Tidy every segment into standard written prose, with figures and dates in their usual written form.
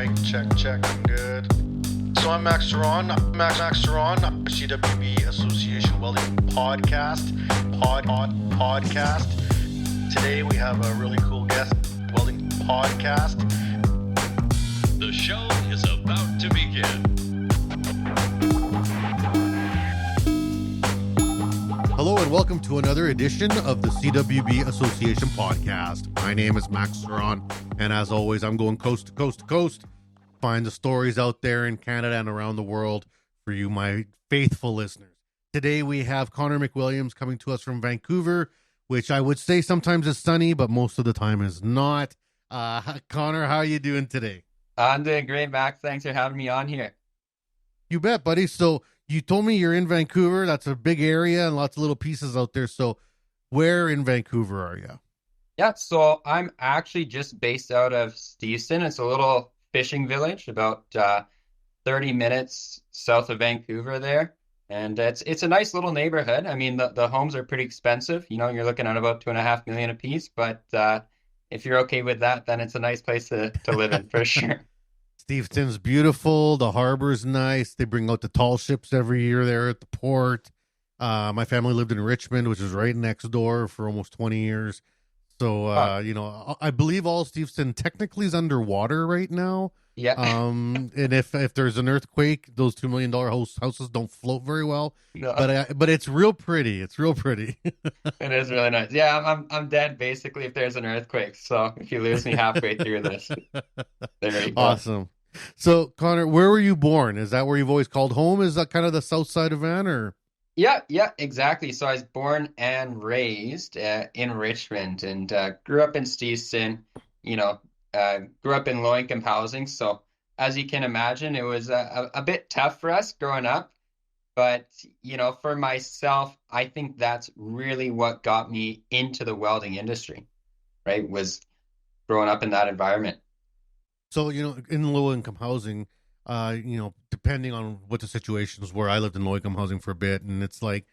Check. Good. So I'm Max Ceron. Max Ceron, CWB Association Welding podcast. Today we have a really cool guest, Welding podcast. The show is about to begin. Hello and welcome to another edition of the CWB Association podcast. My name is Max Ceron, and as always, I'm going coast to coast to coast. Find the stories out there in Canada and around the world for you, my faithful listeners. Today we have Connor McWilliams coming to us from Vancouver, which I would say sometimes is sunny, but most of the time is not. Connor, how are you doing today? I'm doing great, Max. Thanks for having me on here. You bet, buddy. So you told me you're in Vancouver. That's a big area and lots of little pieces out there. So where in Vancouver are you? Yeah, so I'm actually just based out of Steveston. It's a little fishing village about 30 minutes south of Vancouver there. And it's a nice little neighborhood. I mean, the homes are pretty expensive. You know, you're looking at about $2.5 million a piece. But if you're okay with that, then it's a nice place to live in for sure. Steveston's beautiful. The harbor's nice. They bring out the tall ships every year there at the port. My family lived in Richmond, which is right next door, for almost 20 years. So, I believe all Steveston technically is underwater right now. Yeah. And if there's an earthquake, those $2 million houses don't float very well. No. But it's real pretty. It's real pretty. It is really nice. Yeah, I'm dead basically if there's an earthquake. So if you lose me halfway through this, there you go. Awesome. So Connor, where were you born? Is that where you've always called home? Is that kind of the south side of Van, or? Yeah, exactly. So I was born and raised in Richmond and grew up in Steveston, grew up in low-income housing. So as you can imagine, it was a bit tough for us growing up. But, for myself, I think that's really what got me into the welding industry, right? Was growing up in that environment. So, in low-income housing, depending on what the situations were, I lived in low-income housing for a bit, and it's like,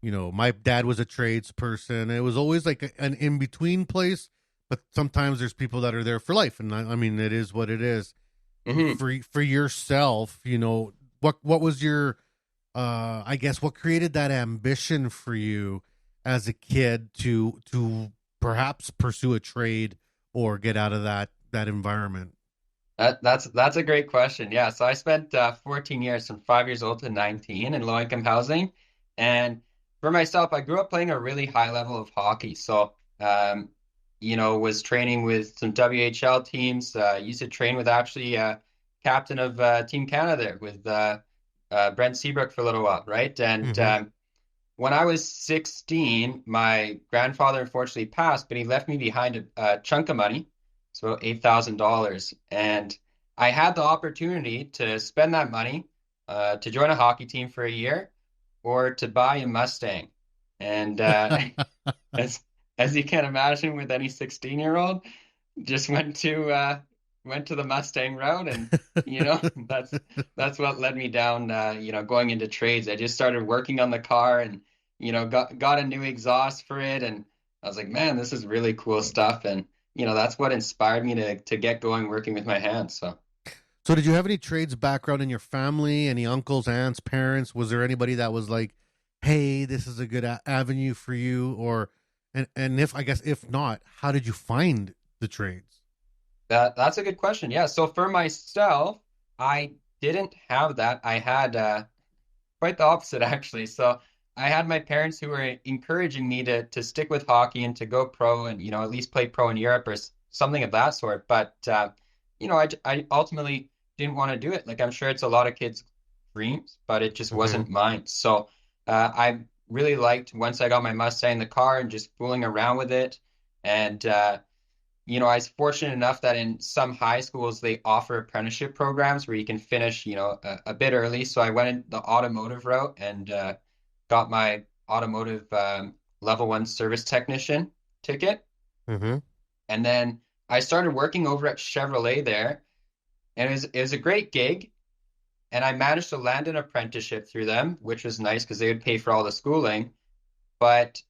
my dad was a tradesperson. It was always like an in-between place, but sometimes there's people that are there for life, and I mean, it is what it is. Mm-hmm. For yourself, what was your, I guess, what created that ambition for you as a kid to perhaps pursue a trade or get out of that environment? That's a great question. Yeah, so I spent 14 years from 5 years old to 19 in low-income housing. And for myself, I grew up playing a really high level of hockey. So, was training with some WHL teams. Used to train with actually captain of Team Canada there with Brent Seabrook for a little while, right? And when I was 16, my grandfather unfortunately passed, but he left me behind a chunk of money. It's about $8,000. And I had the opportunity to spend that money to join a hockey team for a year or to buy a Mustang. And as you can imagine with any 16-year-old, just went to the Mustang route. And, that's what led me down, going into trades. I just started working on the car and, got a new exhaust for it. And I was like, man, this is really cool stuff. And that's what inspired me to get going working with my hands. So did you have any trades background in your family? Any uncles, aunts, parents? Was there anybody that was like, hey, this is a good avenue for you? And if not, how did you find the trades? That's a good question. Yeah. So for myself, I didn't have that. I had quite the opposite, actually. So I had my parents who were encouraging me to stick with hockey and to go pro and, at least play pro in Europe or something of that sort. But, I ultimately didn't want to do it. Like, I'm sure it's a lot of kids' dreams, but it just wasn't mine. So I really liked once I got my Mustang in the car and just fooling around with it. And, I was fortunate enough that in some high schools, they offer apprenticeship programs where you can finish, a bit early. So I went in the automotive route and got my automotive level 1 service technician ticket. And then I started working over at Chevrolet there, and it was a great gig. And I managed to land an apprenticeship through them, which was nice because they would pay for all the schooling. But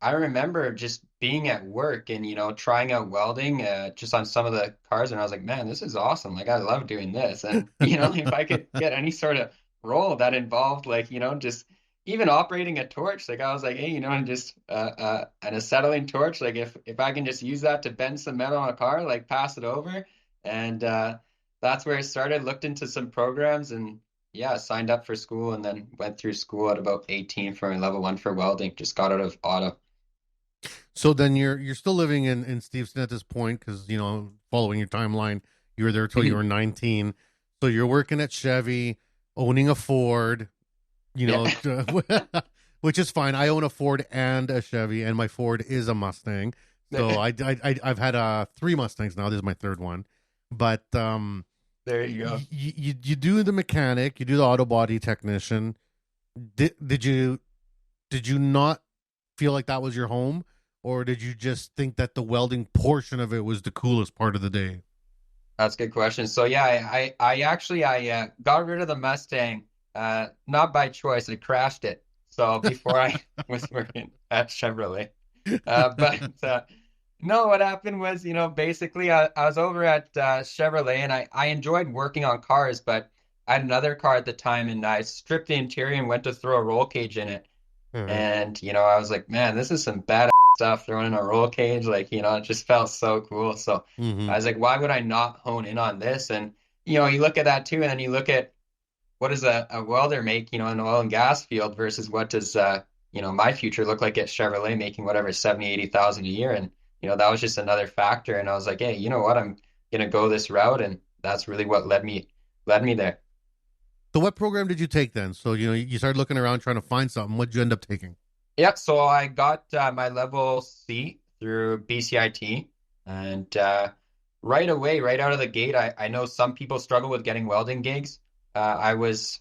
I remember just being at work and, trying out welding just on some of the cars. And I was like, man, this is awesome. Like, I love doing this. And, if I could get any sort of role that involved, like, just even operating a torch, like I was like, hey, and just an acetylene torch, like if I can just use that to bend some metal on a car, like pass it over. And that's where I started, looked into some programs and yeah, signed up for school and then went through school at about 18 for my level 1 for welding. Just got out of auto. So then you're still living in Steveston at this point because, following your timeline, you were there till you were 19. So you're working at Chevy, owning a Ford, which is fine. I own a Ford and a Chevy, and my Ford is a Mustang. So I've had 3 Mustangs now. This is my 3rd one. But there you go. You do the mechanic, you do the auto body technician. Did you not feel like that was your home, or did you just think that the welding portion of it was the coolest part of the day? That's a good question. So yeah, I actually got rid of the Mustang, not by choice. I crashed it. So before I was working at Chevrolet, but no, what happened was, basically I was over at Chevrolet and I enjoyed working on cars, but I had another car at the time and I stripped the interior and went to throw a roll cage in it. Mhm. And, I was like, man, this is some bad stuff throwing in a roll cage. Like, it just felt so cool. So Mhm. I was like, why would I not hone in on this? And, you look at that too, and then you look at what does a welder make, in an oil and gas field versus what does, my future look like at Chevrolet making whatever, 70, 80,000 a year. And, that was just another factor. And I was like, hey, you know what? I'm going to go this route. And that's really what led me there. So what program did you take then? So, you started looking around trying to find something. What did you end up taking? Yeah, so I got my level C through BCIT, and right away, right out of the gate, I know some people struggle with getting welding gigs. I was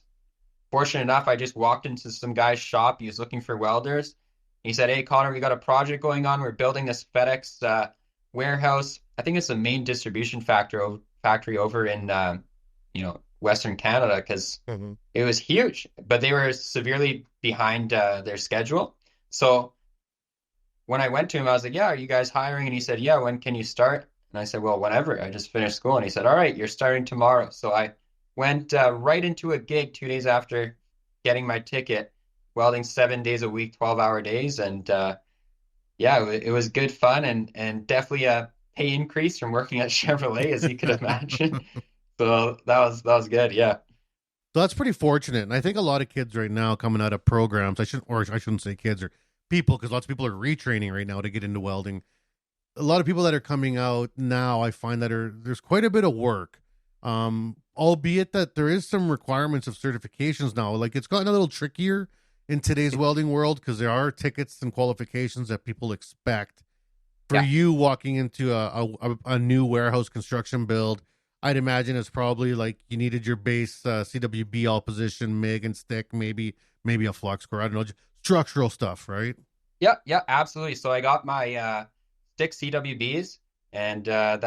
fortunate enough, I just walked into some guy's shop. He was looking for welders. He said, hey, Connor, we got a project going on. We're building this FedEx warehouse. I think it's the main distribution factory over in, Western Canada, because it was huge, but they were severely behind their schedule. So when I went to him, I was like, yeah, are you guys hiring? And he said, yeah, when can you start? And I said, well, whenever. I just finished school. And he said, all right, you're starting tomorrow. So I went right into a gig 2 days after getting my ticket, welding 7 days a week, 12-hour days. And yeah, it was good fun and definitely a pay increase from working at Chevrolet, as you could imagine. So that was good. Yeah. So that's pretty fortunate. And I think a lot of kids right now coming out of programs, I shouldn't say kids or people, because lots of people are retraining right now to get into welding. A lot of people that are coming out now, I find that there's quite a bit of work. Albeit that there is some requirements of certifications now. Like, it's gotten a little trickier in today's welding world because there are tickets and qualifications that people expect. For you walking into a new warehouse construction build, I'd imagine it's probably like you needed your base CWB all position, MIG and stick, maybe a flux core. I don't know, just structural stuff, right? Yeah, absolutely. So I got my stick CWBs, and that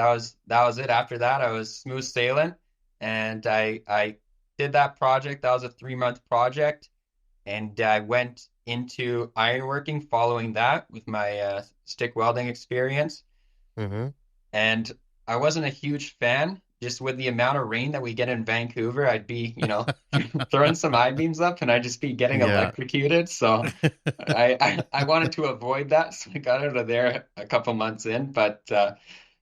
was it. After that, I was smooth sailing, and I did that project. That was a 3-month project, and I went into ironworking following that with my stick welding experience. Mm-hmm. And I wasn't a huge fan. Just with the amount of rain that we get in Vancouver, I'd be, throwing some I-beams up and I'd just be getting electrocuted. So I wanted to avoid that. So I got out of there a couple months in. But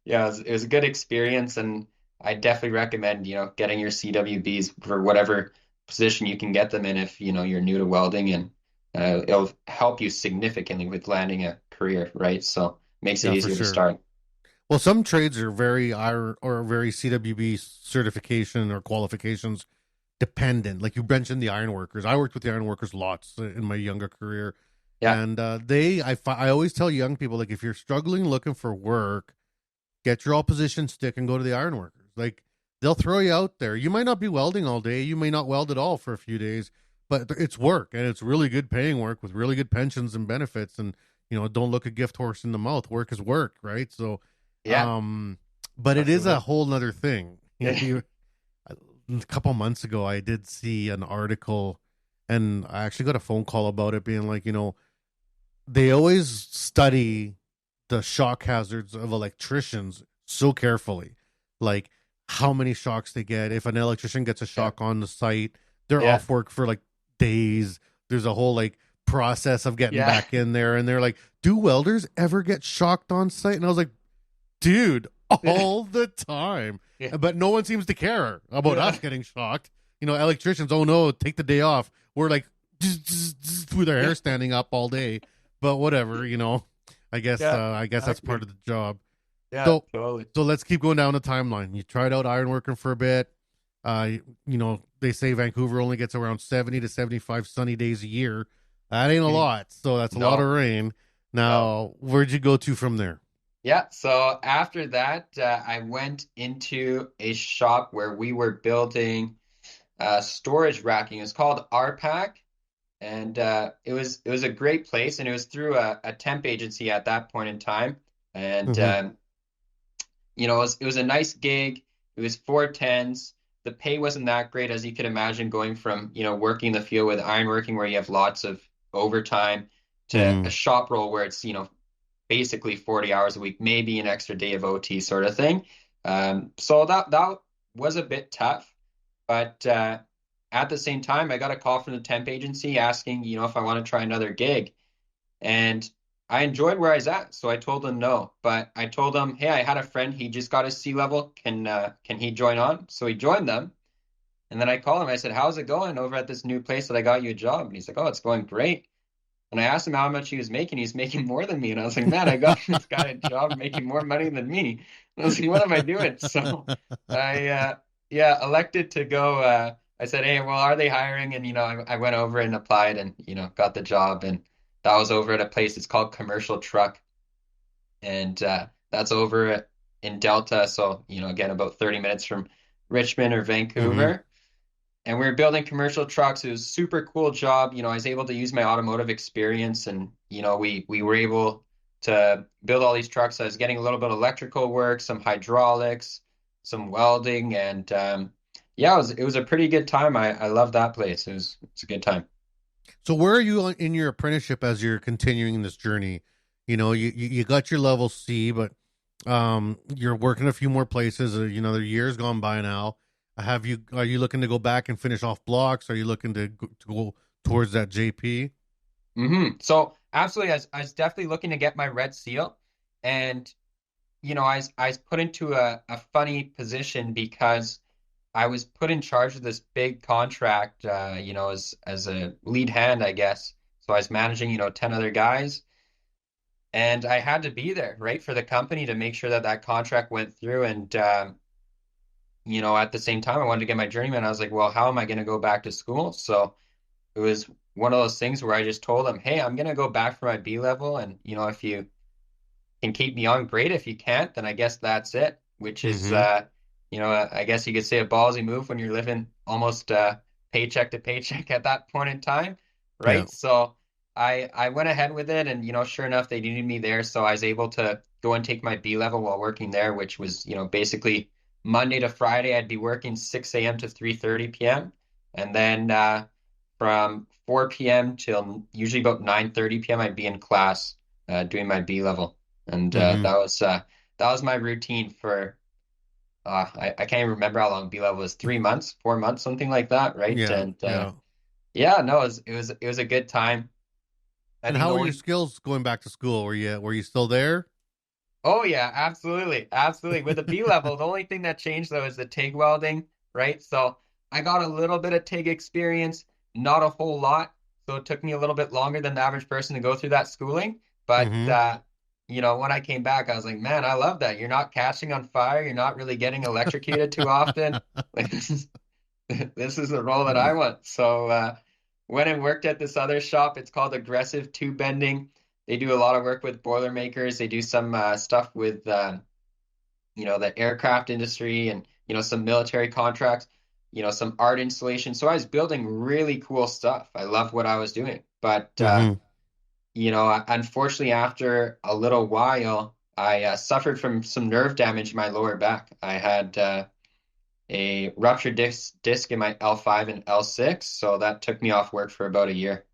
yeah, it was a good experience. And I definitely recommend, getting your CWBs for whatever position you can get them in if, you're new to welding. And it'll help you significantly with landing a career, right? So makes it easier to start. Well, some trades are very CWB certification or qualifications dependent. Like you mentioned, the ironworkers. I worked with the ironworkers lots in my younger career, and I always tell young people, like, if you're struggling looking for work, get your all position stick and go to the ironworkers. Like, they'll throw you out there. You might not be welding all day. You may not weld at all for a few days, but it's work, and it's really good paying work with really good pensions and benefits. And don't look a gift horse in the mouth. Work is work, right? So. Yeah. But it is a whole nother thing. A couple months ago, I did see an article, and I actually got a phone call about it being like, they always study the shock hazards of electricians so carefully. Like how many shocks they get. If an electrician gets a shock on the site, they're Yeah. off work for like days. There's a whole like process of getting Yeah. back in there. And they're like, do welders ever get shocked on site? And I was like, dude, all the time. Yeah. But no one seems to care about us getting shocked. You know, electricians, oh no, take the day off. We're like with our hair standing up all day. But whatever, you know. I guess that's part of the job. Yeah, So, totally. So let's keep going down the timeline. You tried out ironworking for a bit. You know, they say Vancouver only gets around 70 to 75 sunny days a year. That ain't a lot. So that's a lot of rain. Now, where'd you go to from there? Yeah, so after that, I went into a shop where we were building storage racking. It was called RPAC, and it was a great place, and it was through a temp agency at that point in time. And you know, it was a nice gig. It was 410s. The pay wasn't that great, as you could imagine, going from, you know, working in the field with ironworking where you have lots of overtime to a shop role where it's, you know, basically 40 hours a week, maybe an extra day of OT sort of thing. So that was a bit tough. But at the same time, I got a call from the temp agency asking, you know, if I want to try another gig. And I enjoyed where I was at, so I told them no. But I told them, hey, I had a friend, he just got his C level. Can he join on? So he joined them. And then I called him. I said, how's it going over at this new place that I got you a job? And he's like, oh, it's going great. And I asked him how much he was making. He's making more than me. And I was like, man, I got this guy a job making more money than me. And I was like, what am I doing? So I elected to go. I said, hey, well, are they hiring? And, you know, I went over and applied and, you know, got the job. And that was over at a place. It's called Commercial Truck. And that's over in Delta. So, you know, again, about 30 minutes from Richmond or Vancouver. And we were building commercial trucks. It was a super cool job. You know, I was able to use my automotive experience and, you know, we were able to build all these trucks. I was getting a little bit of electrical work, some hydraulics, some welding. And yeah, it was a pretty good time. I loved that place. It's a good time. So where are you in your apprenticeship as you're continuing this journey? You know, you got your level C, but you're working a few more places. You know, the years gone by now. Are you looking to go back and finish off blocks? Are you looking to go towards that JP? So absolutely, I was definitely looking to get my red seal, and you know, I was put into a funny position because I was put in charge of this big contract, you know, as a lead hand, I guess. So I was managing, you know, 10 other guys, and I had to be there, right, for the company to make sure that that contract went through. And you know, at the same time, I wanted to get my journeyman. I was like, well, how am I going to go back to school? So it was one of those things where I just told them, hey, I'm going to go back for my B level. And, you know, if you can keep me on, great. If you can't, then I guess that's it, which is, you know, I guess you could say a ballsy move when you're living almost paycheck to paycheck at that point in time, right? Yeah. So I went ahead with it. And, you know, sure enough, they needed me there. So I was able to go and take my B level while working there, which was, you know, basically Monday to Friday, I'd be working 6 a.m. to 3:30 p.m. And then from 4 p.m. till usually about 9:30 p.m., I'd be in class doing my B level. And that was my routine for, I can't even remember how long B level was, 3 months, 4 months, something like that, right? Yeah, And yeah. No, it was a good time. And how were your skills going back to school? Were you still there? Oh yeah, absolutely. Absolutely. With the B level, the only thing that changed though is the TIG welding, right? So I got a little bit of TIG experience, not a whole lot. So it took me a little bit longer than the average person to go through that schooling. But you know, when I came back, I was like, man, I love that. You're not catching on fire. You're not really getting electrocuted too often. Like, this is the role that I want. So went and worked at this other shop. It's called Aggressive Tube Bending. They do a lot of work with Boilermakers. They do some stuff with, you know, the aircraft industry and, you know, some military contracts, you know, some art installation. So I was building really cool stuff. I loved what I was doing. But, you know, unfortunately, after a little while, I suffered from some nerve damage in my lower back. I had a ruptured disc in my L5 and L6. So that took me off work for about a year.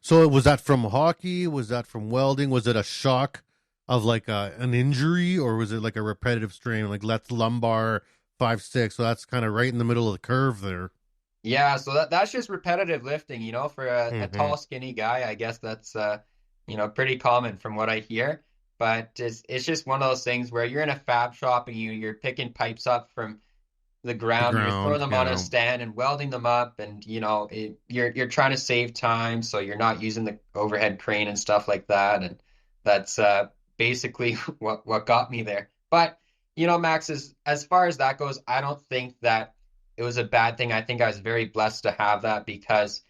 So was that from hockey? Was that from welding? Was it a shock of like an injury, or was it like a repetitive strain, like left lumbar 5-6? So that's kind of right in the middle of the curve there. Yeah, so that's just repetitive lifting, for a Hmm. tall, skinny guy. I guess that's pretty common from what I hear. But it's just one of those things where you're in a fab shop and you're picking pipes up from the The ground, you're throwing ground, them on a yeah. stand and welding them up, and you're trying to save time, so you're not using the overhead crane and stuff like that. And that's basically what got me there. But Max, as far as that goes, I don't think that it was a bad thing. I think I was very blessed to have that because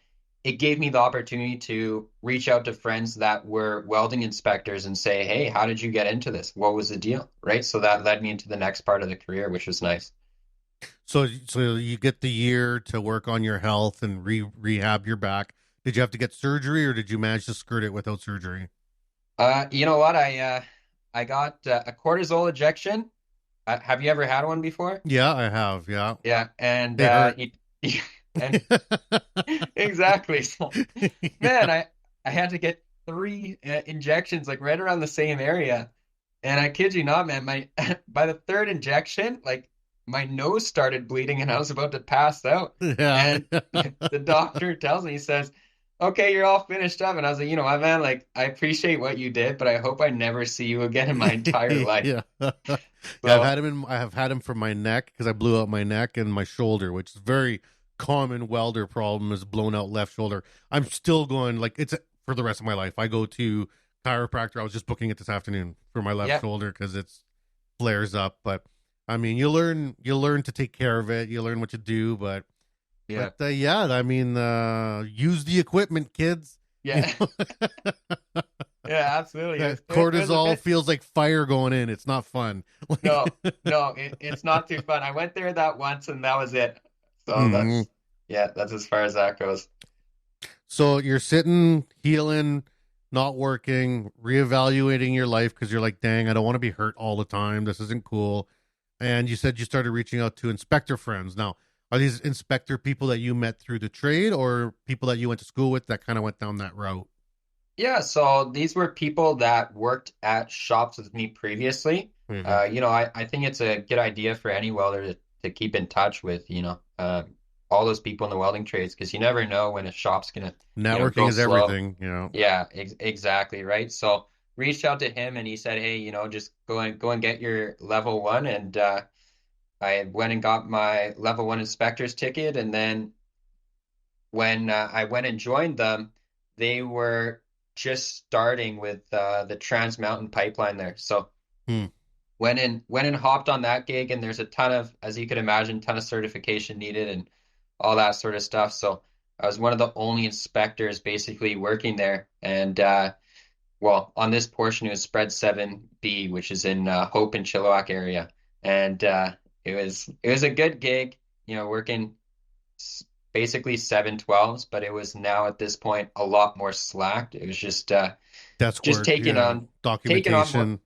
it gave me the opportunity to reach out to friends that were welding inspectors and say, "Hey, how did you get into this? What was the deal?" Right? So that led me into the next part of the career, which was nice. So you get the year to work on your health and rehab your back. Did you have to get surgery, or did you manage to skirt it without surgery? You know what? I got a cortisol injection. Have you ever had one before? Yeah, I have. Yeah, Yeah, and they hurt. and exactly. So, man, I had to get three injections like right around the same area, and I kid you not, man, my by the third injection, like my nose started bleeding, and I was about to pass out. Yeah. And the doctor tells me, he says, "Okay, you're all finished up." And I was like, my man, like I appreciate what you did, but I hope I never see you again in my entire life. Yeah. Yeah, So. I have had him for my neck because I blew out my neck and my shoulder, which is very common welder problem, is blown out left shoulder. I'm still going, like, it's for the rest of my life. I go to chiropractor. I was just booking it this afternoon for my left Yeah, shoulder because it's flares up. But I mean, you learn to take care of it. You learn what to do, but yeah, yeah, I mean, use the equipment, kids. You yeah, know? yeah, absolutely. That It was a cortisol bit. feels like fire going in. It's not fun. No, Like, no, it's not too fun. I went there that once and that was it. So mhm. yeah, that's as far as that goes. So you're sitting, healing, not working, reevaluating your life because you're like, dang, I don't want to be hurt all the time. This isn't cool. And you said you started reaching out to inspector friends. Now, are these inspector people that you met through the trade, or people that you went to school with that kind of went down that route? Yeah, so these were people that worked at shops with me previously. Hmm. I think it's a good idea for any welder to keep in touch with, all those people in the welding trades because you never know when a shop's gonna, Networking go is slow. everything, you know. Yeah, exactly, right? So reached out to him and he said, "Hey, just go and get your level one." And I went and got my level one inspector's ticket. And then when I went and joined them, they were just starting with the Trans Mountain pipeline there. So Hmm. went and hopped on that gig, and there's a ton of, as you could imagine, ton of certification needed and all that sort of stuff. So I was one of the only inspectors basically working there. And well, on this portion, it was spread 7B, which is in Hope and Chilliwack area. And it was a good gig, working basically 712s, but it was now at this point a lot more slacked. It was Desk just work, yeah, taking on more, documentation.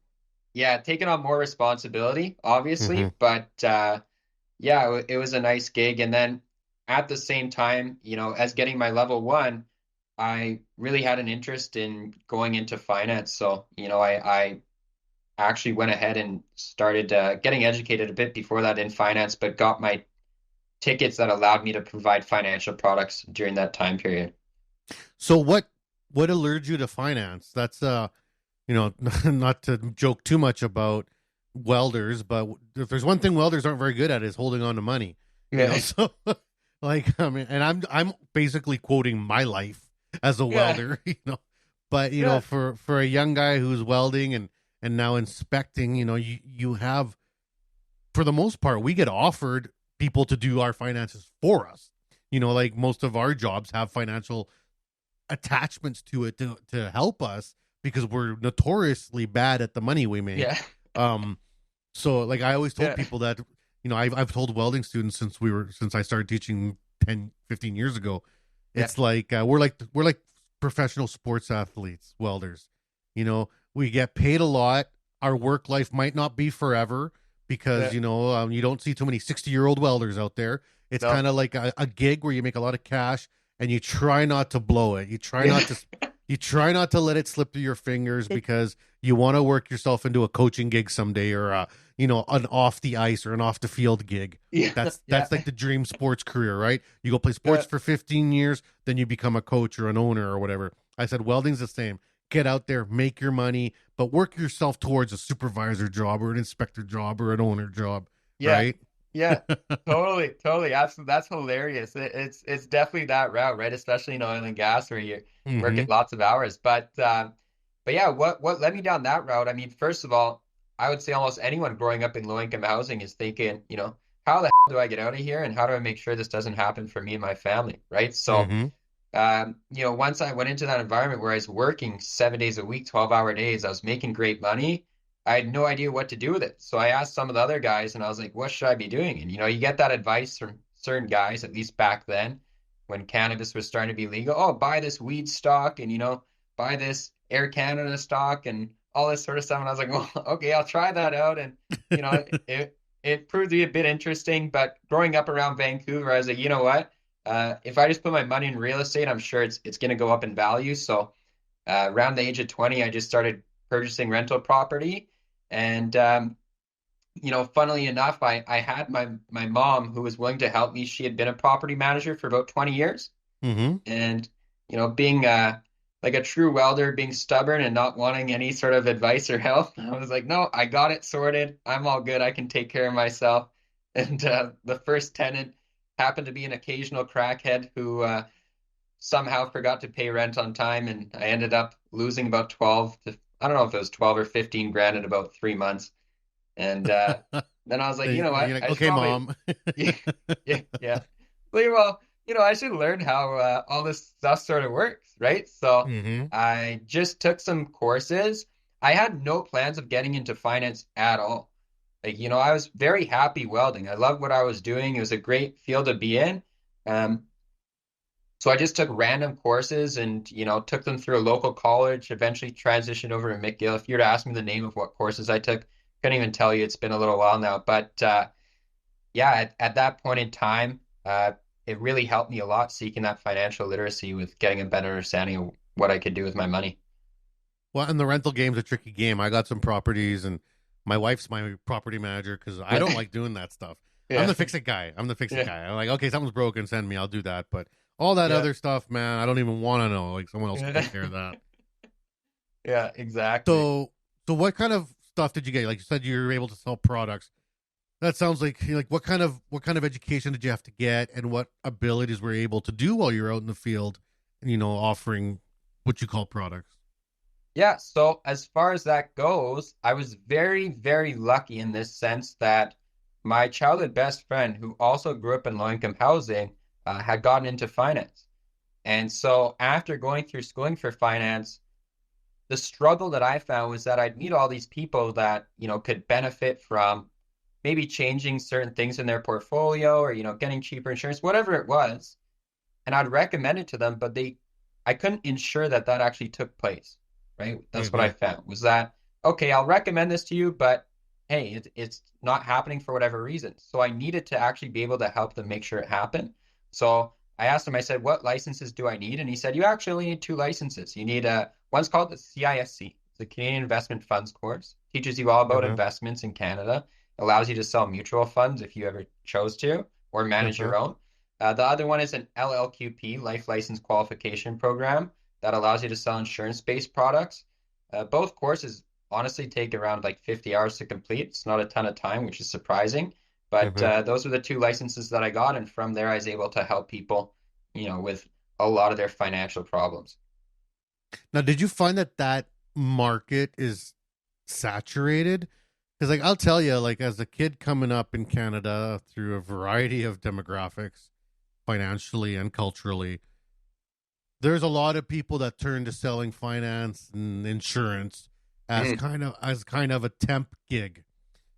yeah, taking on more responsibility, obviously. Hmm. But yeah, it was a nice gig. And then at the same time, as getting my level one, I really had an interest in going into finance. So, I actually went ahead and started getting educated a bit before that in finance, but got my tickets that allowed me to provide financial products during that time period. So what allured you to finance? That's not to joke too much about welders, but if there's one thing welders aren't very good at is holding on to money. Yeah. So like, I mean, and I'm basically quoting my life as a Yeah. welder, But Yeah. for a young guy who's welding and now inspecting, you have, for the most part, we get offered people to do our finances for us. Like most of our jobs have financial attachments to it to help us because we're notoriously bad at the money we make. Yeah. Um, so like I always told Yeah. people that, I've told welding students since I started teaching 10-15 years ago, Yeah. it's like we're like professional sports athletes, welders. We get paid a lot. Our work life might not be forever because Yeah. you don't see too many 60-year-old welders out there. It's No. kind of like a gig where you make a lot of cash and you try not to blow it. You try Yeah. not to let it slip through your fingers because you want to work yourself into a coaching gig someday, or an off the ice or an off the field gig. Yeah, That's yeah, like the dream sports career, right? You go play yeah, sports for 15 years, then you become a coach or an owner or whatever. I said welding's the same. Get out there, make your money, but work yourself towards a supervisor job or an inspector job or an owner job, yeah, right? yeah. Totally, totally. Absolutely, that's hilarious. It's definitely that route, right? Especially in oil and gas, where you're working Mm-hmm. lots of hours. But yeah, what led me down that route? I mean, first of all, I would say almost anyone growing up in low income housing is thinking, how the hell do I get out of here, and how do I make sure this doesn't happen for me and my family, right? So. Mm-hmm. Once I went into that environment where I was working 7 days a week, 12-hour days, I was making great money. I had no idea what to do with it. So I asked some of the other guys and I was like, what should I be doing? And you get that advice from certain guys, at least back then, when cannabis was starting to be legal. Oh, buy this weed stock and buy this Air Canada stock and all this sort of stuff. And I was like, well, okay, I'll try that out. And it proved to be a bit interesting. But growing up around Vancouver, I was like, you know what? If I just put my money in real estate, I'm sure it's going to go up in value. So around the age of 20, I just started purchasing rental property. And funnily enough, I had my mom who was willing to help me. She had been a property manager for about 20 years. Mm-hmm. And being like a true welder, being stubborn and not wanting any sort of advice or help, I was like, no, I got it sorted. I'm all good. I can take care of myself. And the first tenant happened to be an occasional crackhead who somehow forgot to pay rent on time, and I ended up losing about 12 to, I don't know if it was 12 or 15 grand in about 3 months. And then I was like, you know what? You're like, I should okay, probably, mom. yeah, yeah, yeah. Well, I should learn how all this stuff sort of works, right? So Mm-hmm. I just took some courses. I had no plans of getting into finance at all. Like, I was very happy welding. I loved what I was doing. It was a great field to be in. Um, so I just took random courses and, took them through a local college, eventually transitioned over to McGill. If you were to ask me the name of what courses I took, couldn't even tell you. It's been a little while now. But yeah, at that point in time, it really helped me a lot seeking that financial literacy with getting a better understanding of what I could do with my money. Well, and the rental game's a tricky game. I got some properties, and my wife's my property manager because I don't like doing that stuff. I'm Yeah, the fix it guy. I'm the fix it yeah, guy. I'm like, okay, something's broken, send me. I'll do that. But all that yeah, other stuff, man, I don't even want to know. Like someone else will yeah, take care of that. yeah, exactly. So, so what kind of stuff did you get? Like you said, you were able to sell products. That sounds like what kind of education did you have to get, and what abilities were you able to do while you're out in the field, and offering what you call products. Yeah, so as far as that goes, I was very, very lucky in this sense that my childhood best friend, who also grew up in low-income housing, had gotten into finance. And so after going through schooling for finance, the struggle that I found was that I'd meet all these people that, could benefit from maybe changing certain things in their portfolio or, getting cheaper insurance, whatever it was. And I'd recommend it to them, but I couldn't ensure that that actually took place, right? That's what Mm-hmm. I found was that, okay, I'll recommend this to you, but hey, it's not happening for whatever reason. So I needed to actually be able to help them make sure it happened. So I asked him, I said, what licenses do I need? And he said, you actually only need two licenses. You need one's called the CISC, the Canadian Investment Funds course. Teaches you all about Uh-huh. investments in Canada, allows you to sell mutual funds if you ever chose to, or manage Uh-huh. your own. The other one is an LLQP, Life License Qualification Program, that allows you to sell insurance-based products. Both courses honestly take around like 50 hours to complete. It's not a ton of time, which is surprising. But Uh-huh. those are the two licenses that I got, and from there I was able to help people, with a lot of their financial problems. Now, did you find that market is saturated? Because, like, I'll tell you, like, as a kid coming up in Canada through a variety of demographics, financially and culturally, there's a lot of people that turn to selling finance and insurance as Mhm. kind of a temp gig.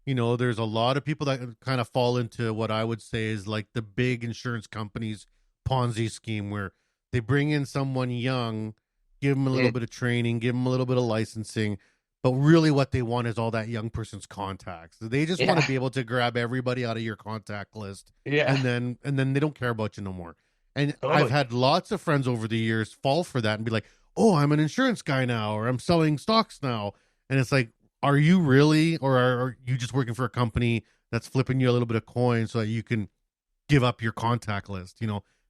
There's a lot of people that kind of fall into what I would say is like the big insurance companies Ponzi scheme, where they bring in someone young, give them a little Mhm. bit of training, give them a little bit of licensing, but really what they want is all that young person's contacts. They just want to Yeah, be able to grab everybody out of your contact list, yeah, and then they don't care about you no more. And I've totally. had lots of friends over the years fall for that and be like, "Oh, I'm an insurance guy now, or I'm selling stocks now." And it's like, are you really, or are you just working for a company that's flipping you a little bit of coin so that you can give up your contact list?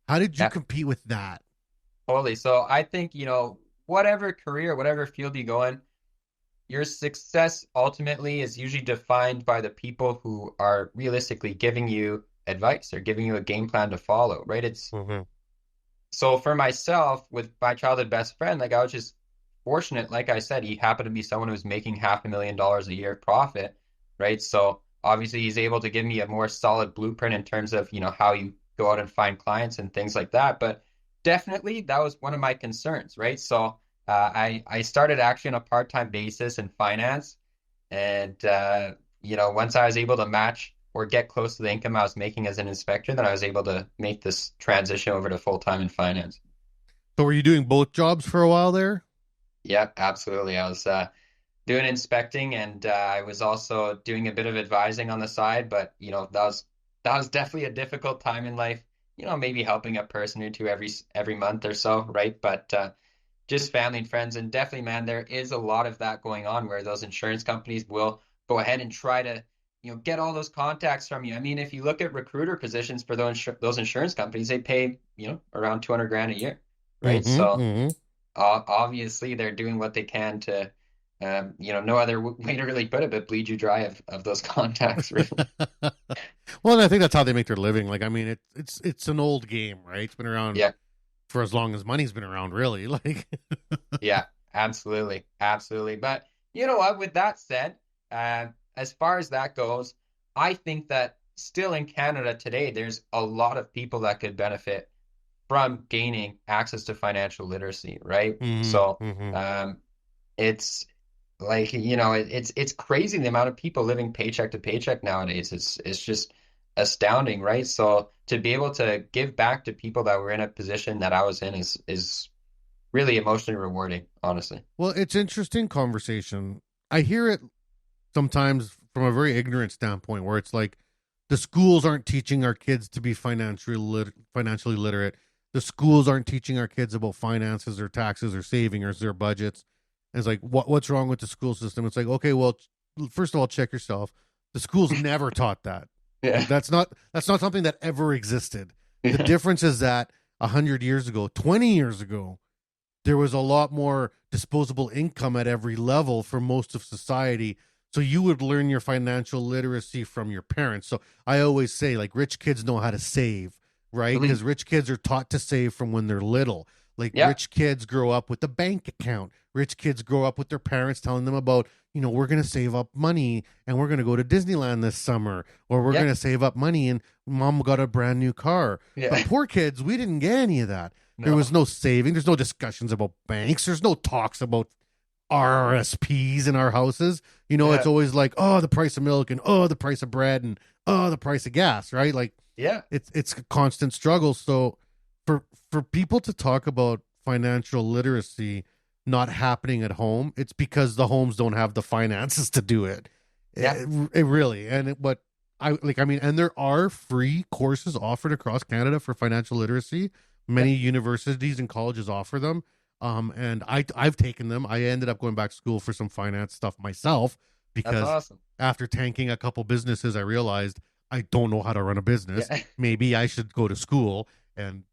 How did you Yeah, compete with that? totally. So I think, whatever career, whatever field you go in, your success ultimately is usually defined by the people who are realistically giving you advice or giving you a game plan to follow, right? It's Mm-hmm. so for myself with my childhood best friend, like I was just fortunate. Like I said, he happened to be someone who was making $500,000 a year profit, right? So obviously he's able to give me a more solid blueprint in terms of, how you go out and find clients and things like that. But definitely that was one of my concerns, right? So I started actually on a part-time basis in finance. And once I was able to match or get close to the income I was making as an inspector, then I was able to make this transition over to full-time in finance. So were you doing both jobs for a while there? Yeah, absolutely. I was doing inspecting and I was also doing a bit of advising on the side, but that was definitely a difficult time in life. Maybe helping a person or two every month or so, right? But just family and friends, and definitely, man, there is a lot of that going on where those insurance companies will go ahead and try to, get all those contacts from you. I mean, if you look at recruiter positions for those insurance companies, they pay, around 200 grand a year, right? Mm-hmm. So Mm-hmm. obviously they're doing what they can to, no other way to really put it, but bleed you dry of those contacts, really. Well, and I think that's how they make their living. Like, I mean, it's an old game, right? It's been around Yeah, for as long as money's been around, really. Like, yeah, absolutely, absolutely. But you know what? With that said, as far as that goes, I think that still in Canada today, there's a lot of people that could benefit from gaining access to financial literacy, right? So, mm-hmm. Mm-hmm. it's like, it's crazy the amount of people living paycheck to paycheck nowadays. It's just astounding, right? So to be able to give back to people that were in a position that I was in is really emotionally rewarding, honestly. Well, it's interesting conversation. I hear it sometimes from a very ignorant standpoint, where it's like the schools aren't teaching our kids to be financially literate. The schools aren't teaching our kids about finances or taxes or saving or their budgets. And it's like, what's wrong with the school system? It's like, okay, well, first of all, check yourself. The schools never taught that. Yeah. That's not something that ever existed. The Yeah. difference is that 100 years ago, 20 years ago, there was a lot more disposable income at every level for most of society. So you would learn your financial literacy from your parents. So I always say, like, rich kids know how to save, right? Mhm. Because rich kids are taught to save from when they're little. Like, Yeah. rich kids grow up with a bank account. Rich kids grow up with their parents telling them about, we're going to save up money and we're going to go to Disneyland this summer, or we're Yeah. going to save up money and mom got a brand new car. Yeah. But poor kids, we didn't get any of that. There No. was no saving. There's no discussions about banks. There's no talks about RSPs in our houses. It's Yeah. always like, oh, the price of milk and oh, the price of bread and oh, the price of gas, right? Like Yeah. it's a constant struggle. So for people to talk about financial literacy not happening at home, it's because the homes don't have the finances to do it. Yeah. It really, and what I like, I mean, and there are free courses offered across Canada for financial literacy. Many universities and colleges offer them. And I've taken them. I ended up going back to school for some finance stuff myself That's because awesome. after tanking a couple businesses, I realized I don't know how to run a business. Yeah. Maybe I should go to school. And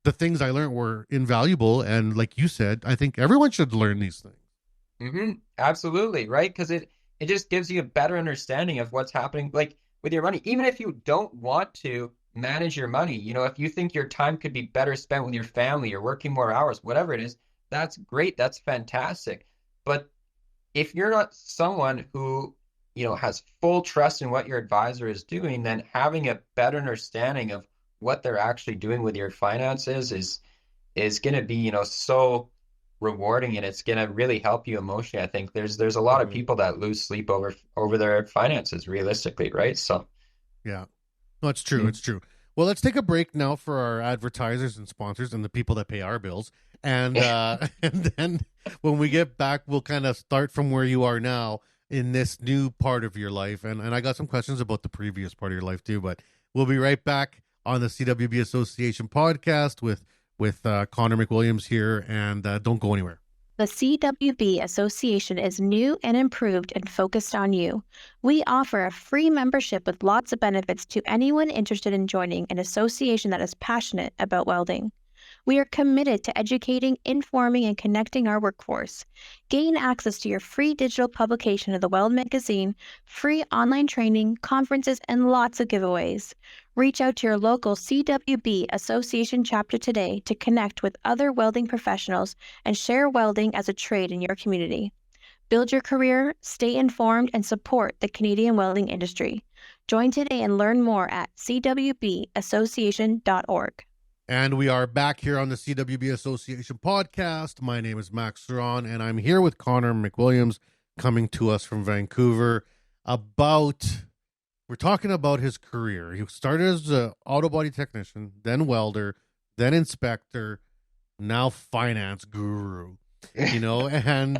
the things I learned were invaluable. And like you said, I think everyone should learn these things. Absolutely, right? Because it just gives you a better understanding of what's happening, like with your money. Even if you don't want to manage your money, if you think your time could be better spent with your family or working more hours, whatever it is, that's great. That's fantastic. But if you're not someone who, has full trust in what your advisor is doing, then having a better understanding of what they're actually doing with your finances is going to be, so rewarding, and it's going to really help you emotionally. I think there's a lot of Mhm. people that lose sleep over their finances realistically, right? So, Yeah. No, it's true. mm, It's true. Well, let's take a break now for our advertisers and sponsors and the people that pay our bills. And and then when we get back, we'll kind of start from where you are now in this new part of your life. And I got some questions about the previous part of your life too. But we'll be right back on the CWB Association podcast with Connor McWilliams here. And don't go anywhere. The CWB Association is new and improved and focused on you. We offer a free membership with lots of benefits to anyone interested in joining an association that is passionate about welding. We are committed to educating, informing, and connecting our workforce. Gain access to your free digital publication of the Weld magazine, free online training, conferences, and lots of giveaways. Reach out to your local CWB Association chapter today to connect with other welding professionals and share welding as a trade in your community. Build your career, stay informed, and support the Canadian welding industry. Join today and learn more at cwbassociation.org. And we are back here on the CWB Association podcast. My name is Max Ceron, and I'm here with Connor McWilliams, coming to us from Vancouver. We're talking about his career. He started as an auto body technician, then welder, then inspector, now finance guru. And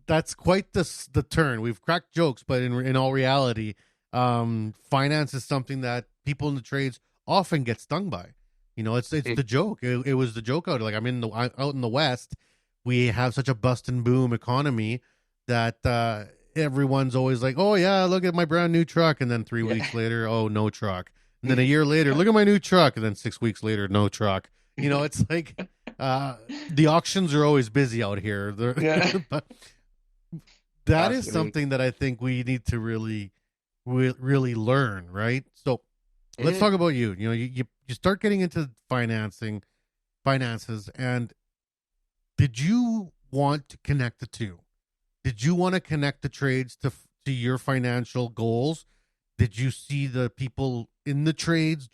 that's quite the turn. We've cracked jokes, but in all reality, finance is something that people in the trades often get stung by. It's the joke. It was the joke out. Like out in the West, we have such a bust and boom economy that everyone's always like, "Oh yeah, look at my brand new truck," and then 3 weeks later, "Oh, no truck," and then a year later, "Look at my new truck," and then 6 weeks later, "No truck." It's like the auctions are always busy out here. But that is something that I think we need to really learn, right? So let's talk about you. You start getting into finances, and did you want to connect the two? Did you want to connect the trades to your financial goals? Did you see the people in the trades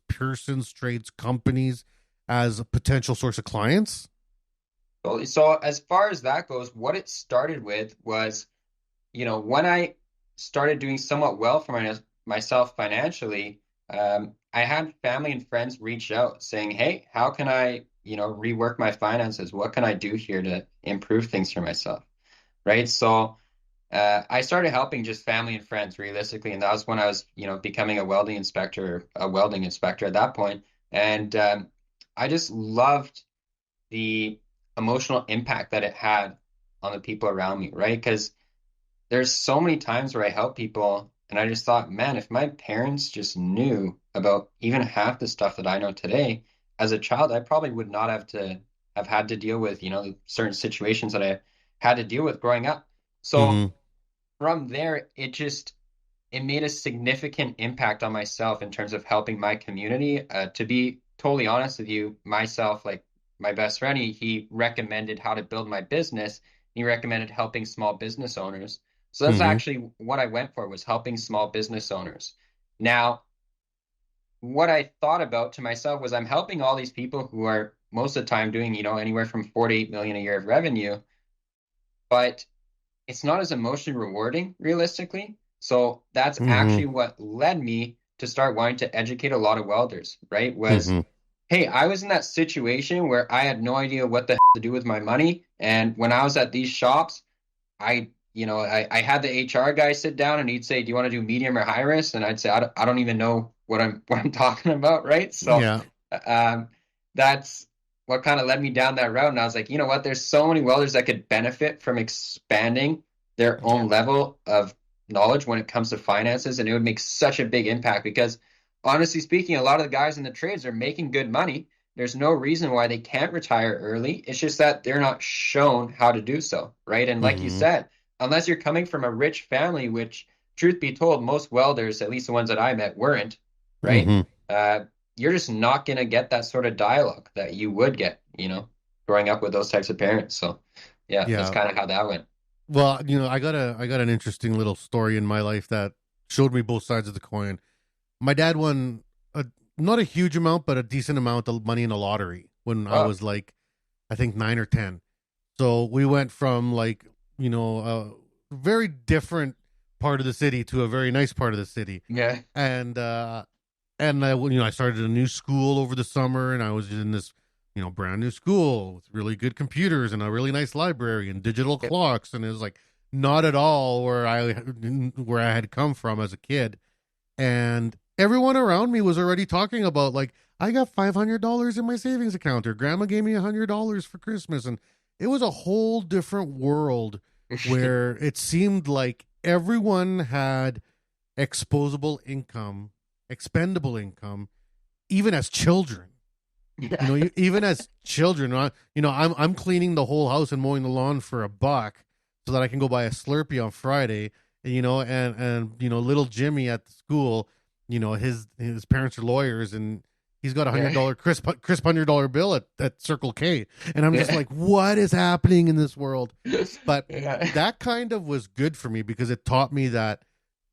persons, trades companies as a potential source of clients? So as far as that goes, what it started with was, when I started doing somewhat well for myself financially, I had family and friends reach out saying, "Hey, how can I, rework my finances? What can I do here to improve things for myself?" Right. So I started helping just family and friends realistically. And that was when I was, becoming a welding inspector at that point. And I just loved the emotional impact that it had on the people around me. Right. Because there's so many times where I help people and I just thought, man, if my parents just knew about even half the stuff that I know today, as a child, I probably would not have had to deal with, certain situations that I had to deal with growing up. So from there, it made a significant impact on myself in terms of helping my community. To be totally honest with you, myself, like my best friend, he recommended how to build my business. He recommended helping small business owners. So that's actually what I went for, was helping small business owners. Now, what I thought about to myself was I'm helping all these people who are most of the time doing, anywhere from 4 to 8 million a year of revenue, but it's not as emotionally rewarding realistically. So that's actually what led me to start wanting to educate a lot of welders, right? Was, hey, I was in that situation where I had no idea what the hell to do with my money. And when I was at these shops, I had the HR guy sit down and he'd say, "Do you want to do medium or high risk?" And I'd say, I don't even know what I'm talking about, right? So that's what kind of led me down that route. And I was like, you know what? There's so many welders that could benefit from expanding their own level of knowledge when it comes to finances, and it would make such a big impact because, honestly speaking, a lot of the guys in the trades are making good money. There's no reason why they can't retire early. It's just that they're not shown how to do so, right? And like you said, unless you're coming from a rich family, which, truth be told, most welders, at least the ones that I met, weren't, right? You're just not going to get that sort of dialogue that you would get, growing up with those types of parents. So, that's kind of how that went. Well, I got an interesting little story in my life that showed me both sides of the coin. My dad won not a huge amount, but a decent amount of money in the lottery when I was like, I think 9 or 10. So we went from like, a very different part of the city to a very nice part of the city. Yeah. And I started a new school over the summer, and I was in this, brand new school with really good computers and a really nice library and digital clocks. And it was like not at all where I had come from as a kid. And everyone around me was already talking about, like, I got $500 in my savings account, or grandma gave me $100 for Christmas. And it was a whole different world where it seemed like everyone had expendable income, even as children. Even as children, I'm cleaning the whole house and mowing the lawn for $1 so that I can go buy a Slurpee on Friday. And little Jimmy at the school, his parents are lawyers, and he's got $100 crisp $100 bill at Circle K, and I'm just like, what is happening in this world? But that kind of was good for me because it taught me that,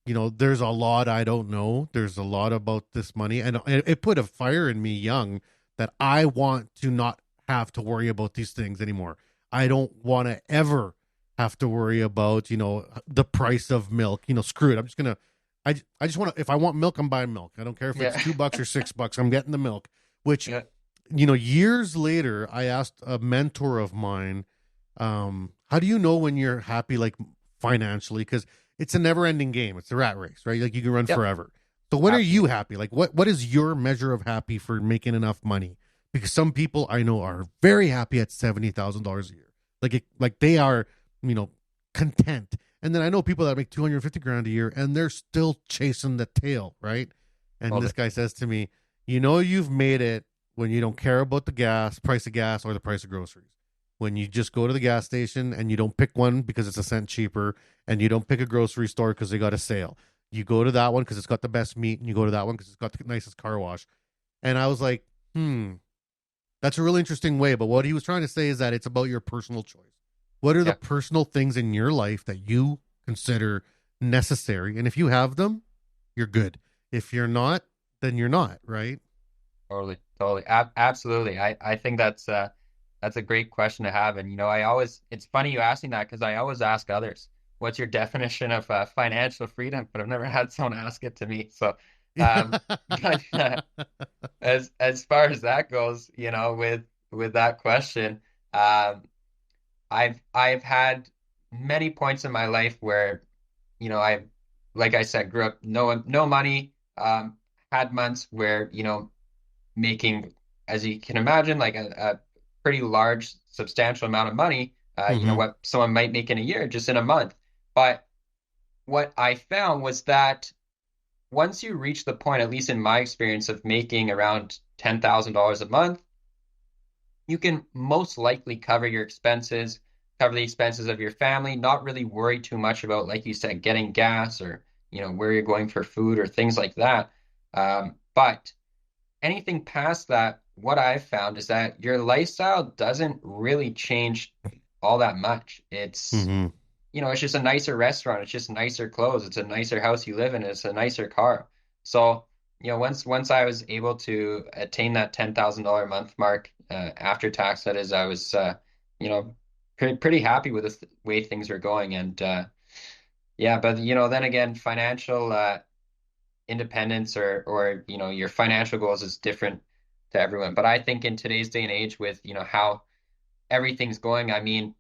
there's a lot I don't know. There's a lot about this money, and it put a fire in me young that I want to not have to worry about these things anymore. I don't want to ever have to worry about, the price of milk. Screw it. I just want to, if I want milk, I'm buying milk. I don't care if it's $2 or $6. I'm getting the milk, which, years later, I asked a mentor of mine, how do you know when you're happy, like financially? Because it's a never ending game. It's a rat race, right? Like you can run forever. So when are you happy? Like what is your measure of happy for making enough money? Because some people I know are very happy at $70,000 a year. Like they are, content. And then I know people that make $250,000 a year and they're still chasing the tail, right? And this guy says to me, you've made it when you don't care about the price of gas or the price of groceries. When you just go to the gas station and you don't pick one because it's a cent cheaper, and you don't pick a grocery store because they got a sale. You go to that one because it's got the best meat, and you go to that one because it's got the nicest car wash. And I was like, that's a really interesting way. But what he was trying to say is that it's about your personal choice. What are the personal things in your life that you consider necessary? And if you have them, you're good. If you're not, then you're not, right? Totally. Absolutely. I think that's a great question to have. And, it's funny you asking that because I always ask others, what's your definition of financial freedom? But I've never had someone ask it to me. So but, as far as that goes, with that question, I've had many points in my life where, I, like I said, grew up no money, had months where, making, as you can imagine, like a pretty large, substantial amount of money, what someone might make in a year, just in a month. But what I found was that once you reach the point, at least in my experience, of making around $10,000 a month, you can most likely cover your expenses, cover the expenses of your family, not really worry too much about, like you said, getting gas or, where you're going for food or things like that. But anything past that, what I've found is that your lifestyle doesn't really change all that much. It's, it's just a nicer restaurant. It's just nicer clothes. It's a nicer house you live in. It's a nicer car. So, once I was able to attain that $10,000 a month mark, after tax, that is, I was, pretty happy with the way things were going. And, but, then again, financial, independence or your financial goals is different to everyone. But I think in today's day and age with, how everything's going, I mean,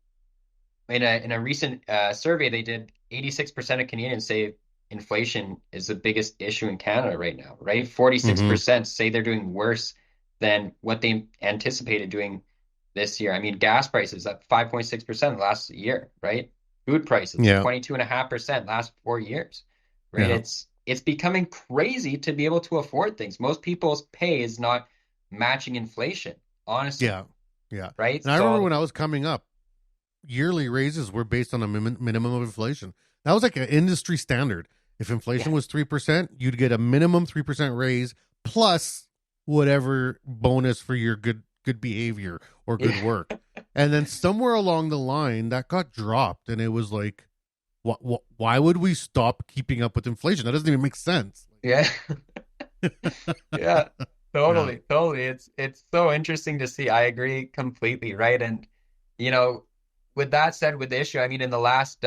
in a recent survey they did, 86% of Canadians say inflation is the biggest issue in Canada right now, right? 46% say they're doing worse than what they anticipated doing this year. I mean, gas prices up 5.6% last year, right? Food prices 22.5% last 4 years, right? It's becoming crazy to be able to afford things. Most people's pay is not matching inflation, honestly. Yeah. Right? And I remember when I was coming up, yearly raises were based on a minimum of inflation. That was like an industry standard. If inflation was 3%, you'd get a minimum 3% raise plus whatever bonus for your good behavior or good work. And then somewhere along the line that got dropped, and it was like, why would we stop keeping up with inflation? That doesn't even make sense. Yeah. Totally. It's so interesting to see. I agree completely, right? And with that said, with the issue, I mean, in the last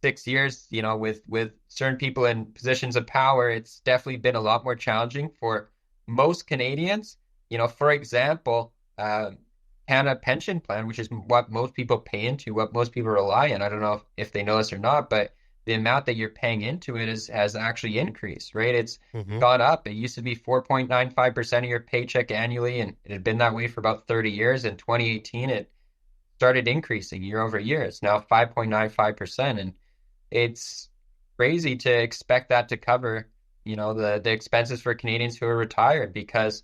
6 years, with certain people in positions of power, it's definitely been a lot more challenging for most Canadians. For example, Canada Pension Plan, which is what most people pay into, what most people rely on. I don't know if they know this or not, but the amount that you're paying into it has actually increased, right? It's gone up. It used to be 4.95% of your paycheck annually, and it had been that way for about 30 years. In 2018, it started increasing year over year. It's now 5.95%. And it's crazy to expect that to cover, the expenses for Canadians who are retired, because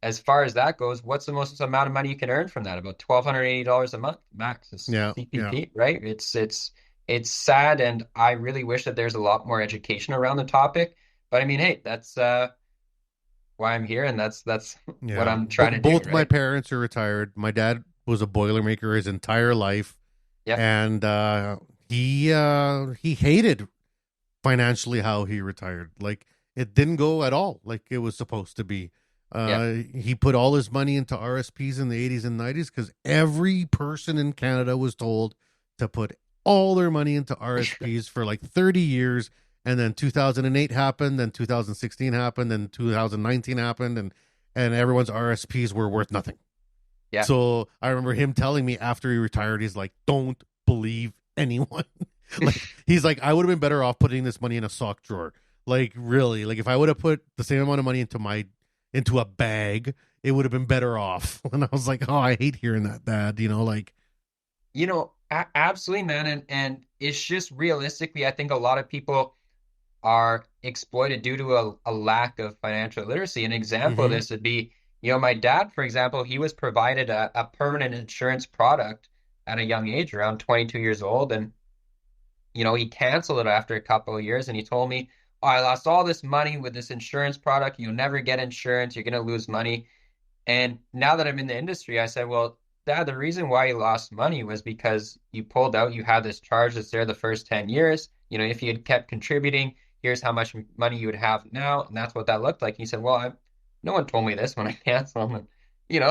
as far as that goes, what's the most amount of money you can earn from that? About $1,280 a month max is Yeah, yeah, CPP, right? It's sad, and I really wish that there's a lot more education around the topic. But I mean, hey, that's why I'm here, and that's what yeah. I'm trying to do, Both my right? parents are retired. My dad was a boilermaker his entire life, Yep. and he hated financially how he retired. Like it didn't go at all like it was supposed to be. Yeah. He put all his money into RSPs in the 80s and 90s because every person in Canada was told to put all their money into RSPs for like 30 years. And then 2008 happened, then 2016 happened, then 2019 happened, and everyone's RSPs were worth nothing. Yeah. So I remember him telling me after he retired, he's like, "Don't believe anyone." Like he's like, "I would have been better off putting this money in a sock drawer." Like really, like if I would have put the same amount of money into a bag, it would have been better off. And I was like, "Oh, I hate hearing that, Dad." Like Absolutely, man. And it's just realistically, I think a lot of people are exploited due to a lack of financial literacy. An example of hmm this would be, my dad, for example, he was provided a permanent insurance product at a young age, around 22 years old. And, he canceled it after a couple of years. And he told me, oh, I lost all this money with this insurance product. You'll never get insurance. You're going to lose money. And now that I'm in the industry, I said, well, Dad, the reason why you lost money was because you pulled out, you had this charge that's there the first 10 years. If you had kept contributing, here's how much money you would have now. And that's what that looked like. He said, well, no one told me this when I canceled. And,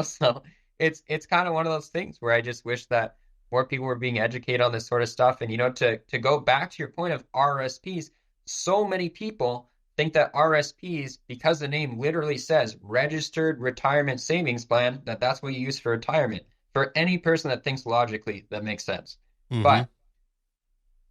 so it's kind of one of those things where I just wish that more people were being educated on this sort of stuff. And, to go back to your point of RSPs, so many people think that RSPs, because the name literally says Registered Retirement Savings Plan, that's what you use for retirement. For any person that thinks logically, that makes sense. hmm But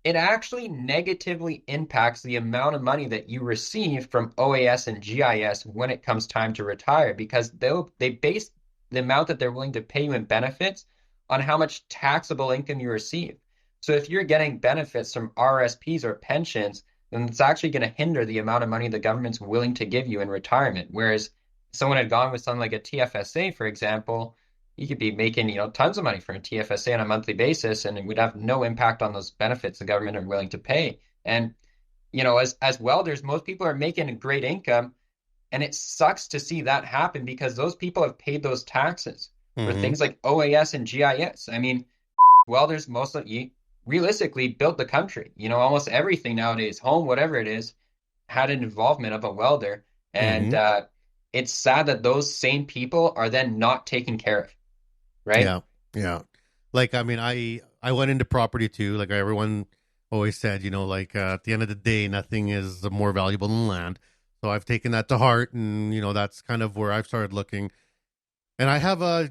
it actually negatively impacts the amount of money that you receive from OAS and GIS when it comes time to retire, because they base the amount that they're willing to pay you in benefits on how much taxable income you receive. So if you're getting benefits from RSPs or pensions, then it's actually going to hinder the amount of money the government's willing to give you in retirement. Whereas if someone had gone with something like a TFSA, for example, you could be making, tons of money for a TFSA on a monthly basis, and it would have no impact on those benefits the government are willing to pay. And, as welders, most people are making a great income, and it sucks to see that happen because those people have paid those taxes for hmm things like OAS and GIS. I mean, welders mostly realistically built the country. Almost everything nowadays, home, whatever it is, had an involvement of a welder. And hmm it's sad that those same people are then not taken care of, right? Yeah, yeah. Like I mean, I went into property too. Like everyone always said, like at the end of the day, nothing is more valuable than land. So I've taken that to heart, and that's kind of where I've started looking. And I have I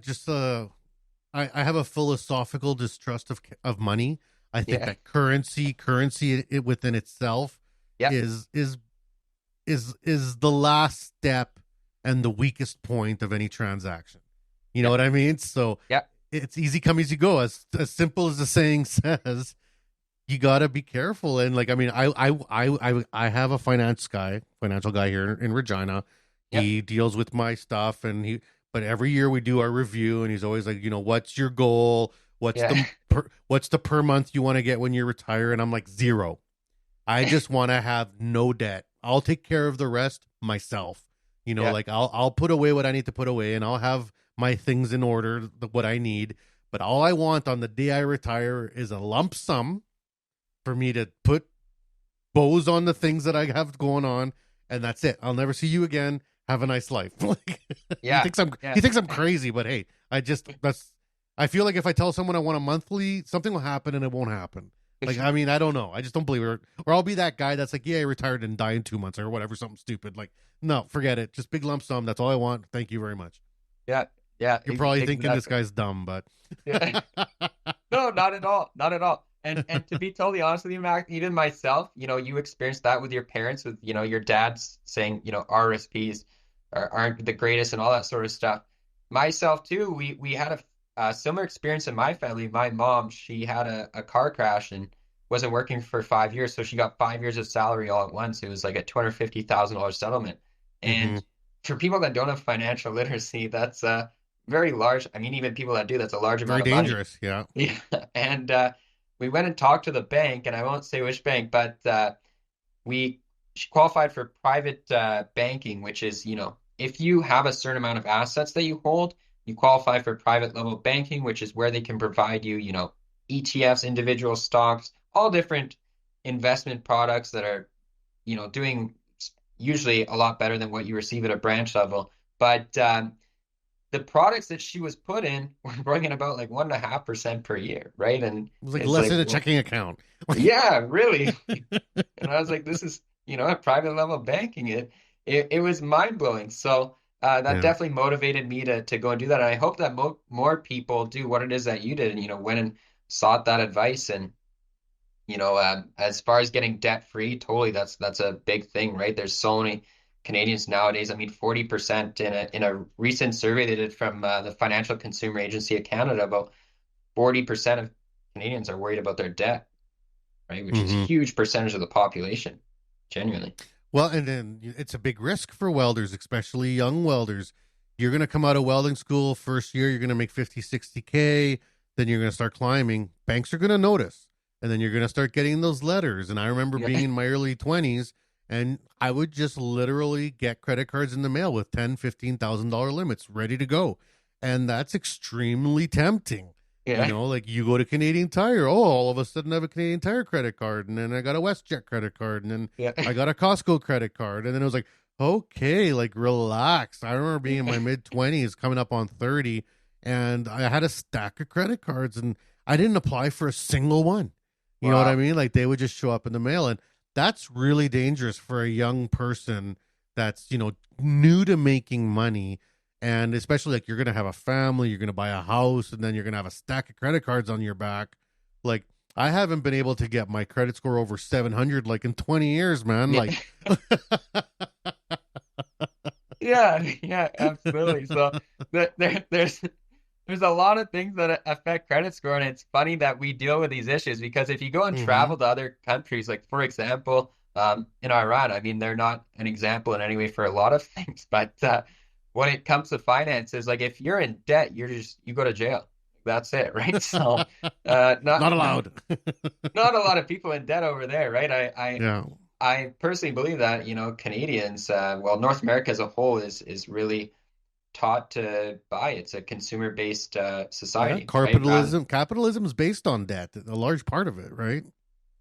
have a philosophical distrust of money. I think Yeah. that currency within itself Yeah. is the last step and the weakest point of any transaction. You know Yeah. what I mean? So Yeah. it's easy come, easy go. As simple as the saying says, you gotta be careful. And like, I mean, I have a financial guy here in Regina. Yeah. He deals with my stuff, but every year we do our review, and he's always like, what's your goal? Yeah. What's the per month you want to get when you retire? And I'm like, zero. I just want to have no debt. I'll take care of the rest myself. Yeah. Like I'll put away what I need to put away, and I'll have my things in order, what I need. But all I want on the day I retire is a lump sum for me to put bows on the things that I have going on, and that's it. I'll never see you again. Have a nice life. Like Yeah. he thinks I'm crazy, but hey, I feel like if I tell someone I want a monthly, something will happen and it won't happen. Like, I mean, I don't know. I just don't believe it. Or I'll be that guy that's like, yeah, I retired and die in 2 months or whatever, something stupid. Like, no, forget it. Just big lump sum. That's all I want. Thank you very much. Yeah. Yeah. You're probably thinking this Exactly. guy's dumb, but Yeah. No, not at all. Not at all. And to be totally honest with you, Mac, even myself, you experienced that with your parents, with, your dad's saying, RSPs aren't the greatest and all that sort of stuff. Myself too, we had similar experience in my family. My mom, she had a car crash and wasn't working for 5 years, so she got 5 years of salary all at once. It was like a $250,000 settlement. Mm-hmm. And for people that don't have financial literacy, that's very large. I mean, even people that do, that's a large Very amount of money. dangerous. Yeah. Yeah. And we went and talked to the bank, and I won't say which bank, but we she qualified for private banking, which is, if you have a certain amount of assets that you hold, you qualify for private level banking, which is where they can provide you, ETFs, individual stocks, all different investment products that are, doing usually a lot better than what you receive at a branch level. But the products that she was put in were bringing about like 1.5% per year, right? And It was like it's less like, than a well, checking account. yeah, really. And I was like, this is, at private level banking. It was mind blowing. So that Yeah. definitely motivated me to go and do that. And I hope that more people do what it is that you did, and went and sought that advice. And as far as getting debt free, totally, that's a big thing, right? There's so many Canadians nowadays. I mean, 40% in a recent survey they did from the Financial Consumer Agency of Canada, about 40% of Canadians are worried about their debt, right? Which is a Mm-hmm. huge percentage of the population, genuinely. Well, and then it's a big risk for welders, especially young welders. You're going to come out of welding school first year, you're going to make 50, 60K, then you're going to start climbing. Banks are going to notice. And then you're going to start getting those letters. And I remember Yeah. being in my early 20s, and I would just literally get credit cards in the mail with $10,000, $15,000 limits ready to go. And that's extremely tempting. Yeah. Like you go to Canadian Tire. Oh, all of a sudden I have a Canadian Tire credit card. And then I got a WestJet credit card. And then Yeah. I got a Costco credit card. And then it was like, okay, like relax. I remember being in my mid 20s, coming up on 30, and I had a stack of credit cards and I didn't apply for a single one. You know what I Wow. mean? Like they would just show up in the mail. And that's really dangerous for a young person that's, new to making money. And especially like you're going to have a family, you're going to buy a house, and then you're going to have a stack of credit cards on your back. Like I haven't been able to get my credit score over 700 like in 20 years, man. Like, Yeah, yeah, absolutely. So there's a lot of things that affect credit score, and it's funny that we deal with these issues because if you go and mhm. travel to other countries, like for example, in Iran, I mean, they're not an example in any way for a lot of things, but when it comes to finances, like if you're in debt, you go to jail. That's it, right? So Not not allowed. not a lot of people in debt over there, right? Yeah. I personally believe that, Canadians, well, North America as a whole is really taught to buy. It's a consumer-based Yeah. society, right? Capitalism is based on debt, a large part of it, right?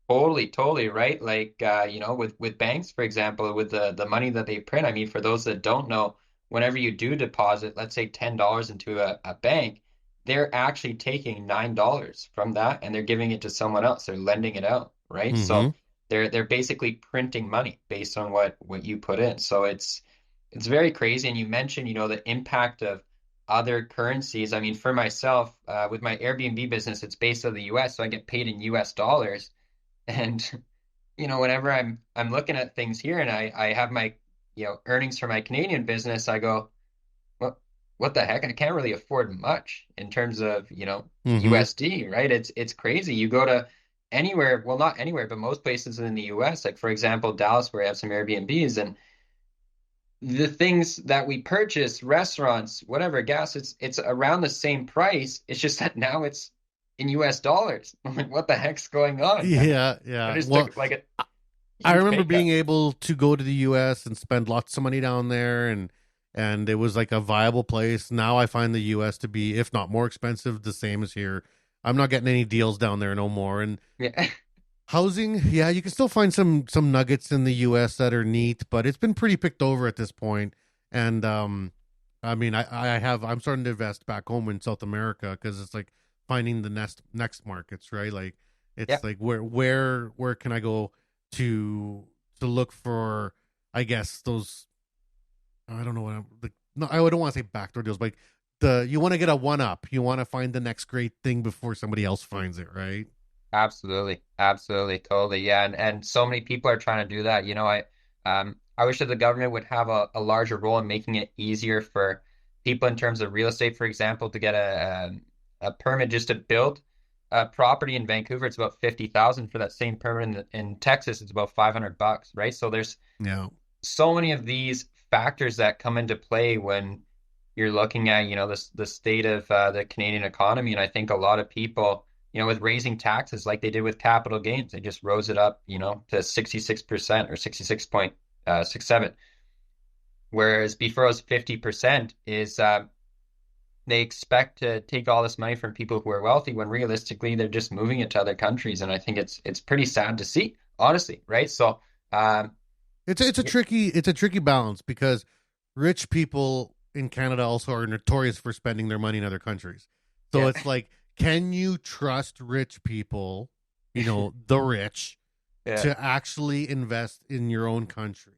Totally, right? Like with banks, for example, with the money that they print. I mean, for those that don't know, whenever you do deposit, let's say $10 into a bank, they're actually taking $9 from that and they're giving it to someone else. They're lending it out, right? Mm-hmm. So they're basically printing money based on what you put in. So it's very crazy. And you mentioned, the impact of other currencies. I mean, for myself, with my Airbnb business, it's based out of the US, so I get paid in US dollars. And whenever I'm looking at things here and I have my earnings for my Canadian business, I go, what the heck? I can't really afford much in terms of Mm-hmm. USD, right? It's crazy. You go to anywhere, well, not anywhere, but most places in the US, like for example, Dallas, where I have some Airbnbs, and the things that we purchase, restaurants, whatever, gas, it's around the same price. It's just that now it's in US dollars. I'm like, what the heck's going on? Yeah, I yeah. just Well, took like a I huge remember pay being cut. able to go to the US and spend lots of money down there, and it was like a viable place. Now I find the US to be, if not more expensive, the same as here. I'm not getting any deals down there no more. And Yeah. housing, yeah, you can still find some nuggets in the US that are neat, but it's been pretty picked over at this point. And I mean, I'm starting to invest back home in South America because it's like finding the next markets, right? Like Yeah. it's like where can I go to look for, I guess, those, I don't know what I'm like, no, I don't want to say backdoor deals, but like you want to get a one up, you want to find the next great thing before somebody else finds it, right? Absolutely. Absolutely. Totally. Yeah. And so many people are trying to do that. I wish that the government would have a larger role in making it easier for people in terms of real estate, for example, to get a permit just to build a property in Vancouver, it's about 50,000. For that same permit in Texas, it's about $500, right? So there's Yeah. so many of these factors that come into play when you're looking at, the state of the Canadian economy. And I think a lot of people, with raising taxes like they did with capital gains, they just rose it up, to 66% or 66.67. Whereas before it was 50% is they expect to take all this money from people who are wealthy when realistically they're just moving it to other countries. And I think it's pretty sad to see, honestly, right? So it's a tricky balance, because rich people in Canada also are notorious for spending their money in other countries. So it's like, can you trust rich people, the rich, to actually invest in your own country?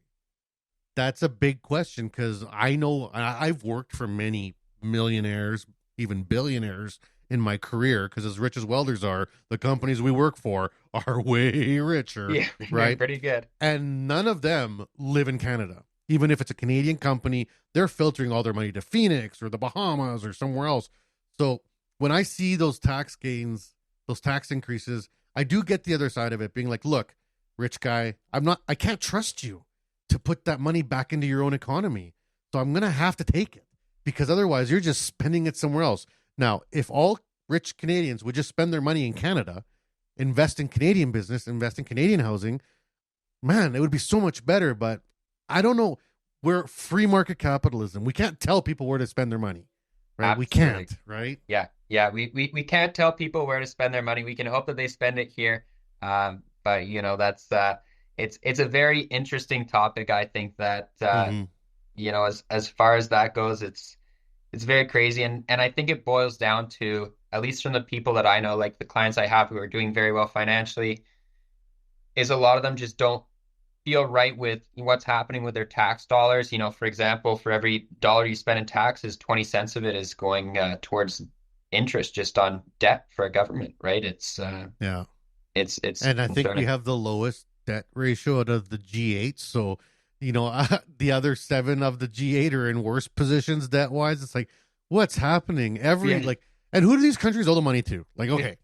That's a big question, because I know I've worked for many millionaires, even billionaires in my career, because as rich as welders are, the companies we work for are way richer, right? Pretty good. And none of them live in Canada. Even if it's a Canadian company, they're filtering all their money to Phoenix or the Bahamas or somewhere else. So when I see those tax gains, those tax increases, I do get the other side of it, being like, look, rich guy, I can't trust you to put that money back into your own economy. So I'm going to have to take it, because otherwise you're just spending it somewhere else. Now, if all rich Canadians would just spend their money in Canada, invest in Canadian business, invest in Canadian housing, man, it would be so much better. But I don't know. We're free market capitalism. We can't tell people where to spend their money, right? Absolutely. We can't, right? Yeah. We can't tell people where to spend their money. We can hope that they spend it here. But that's it's a very interesting topic. I think that as far as that goes, it's very crazy, and I think it boils down to, at least from the people that I know, like the clients I have who are doing very well financially, is a lot of them just don't feel right with what's happening with their tax dollars. For example, for every dollar you spend in taxes, 20 cents of it is going towards interest just on debt for a government, right? It's it's and I think concerning. we have the lowest debt ratio out of the G8. So, the other 7 of the G8 are in worse positions debt wise. It's like, what's happening? And who do these countries owe the money to? Like, okay.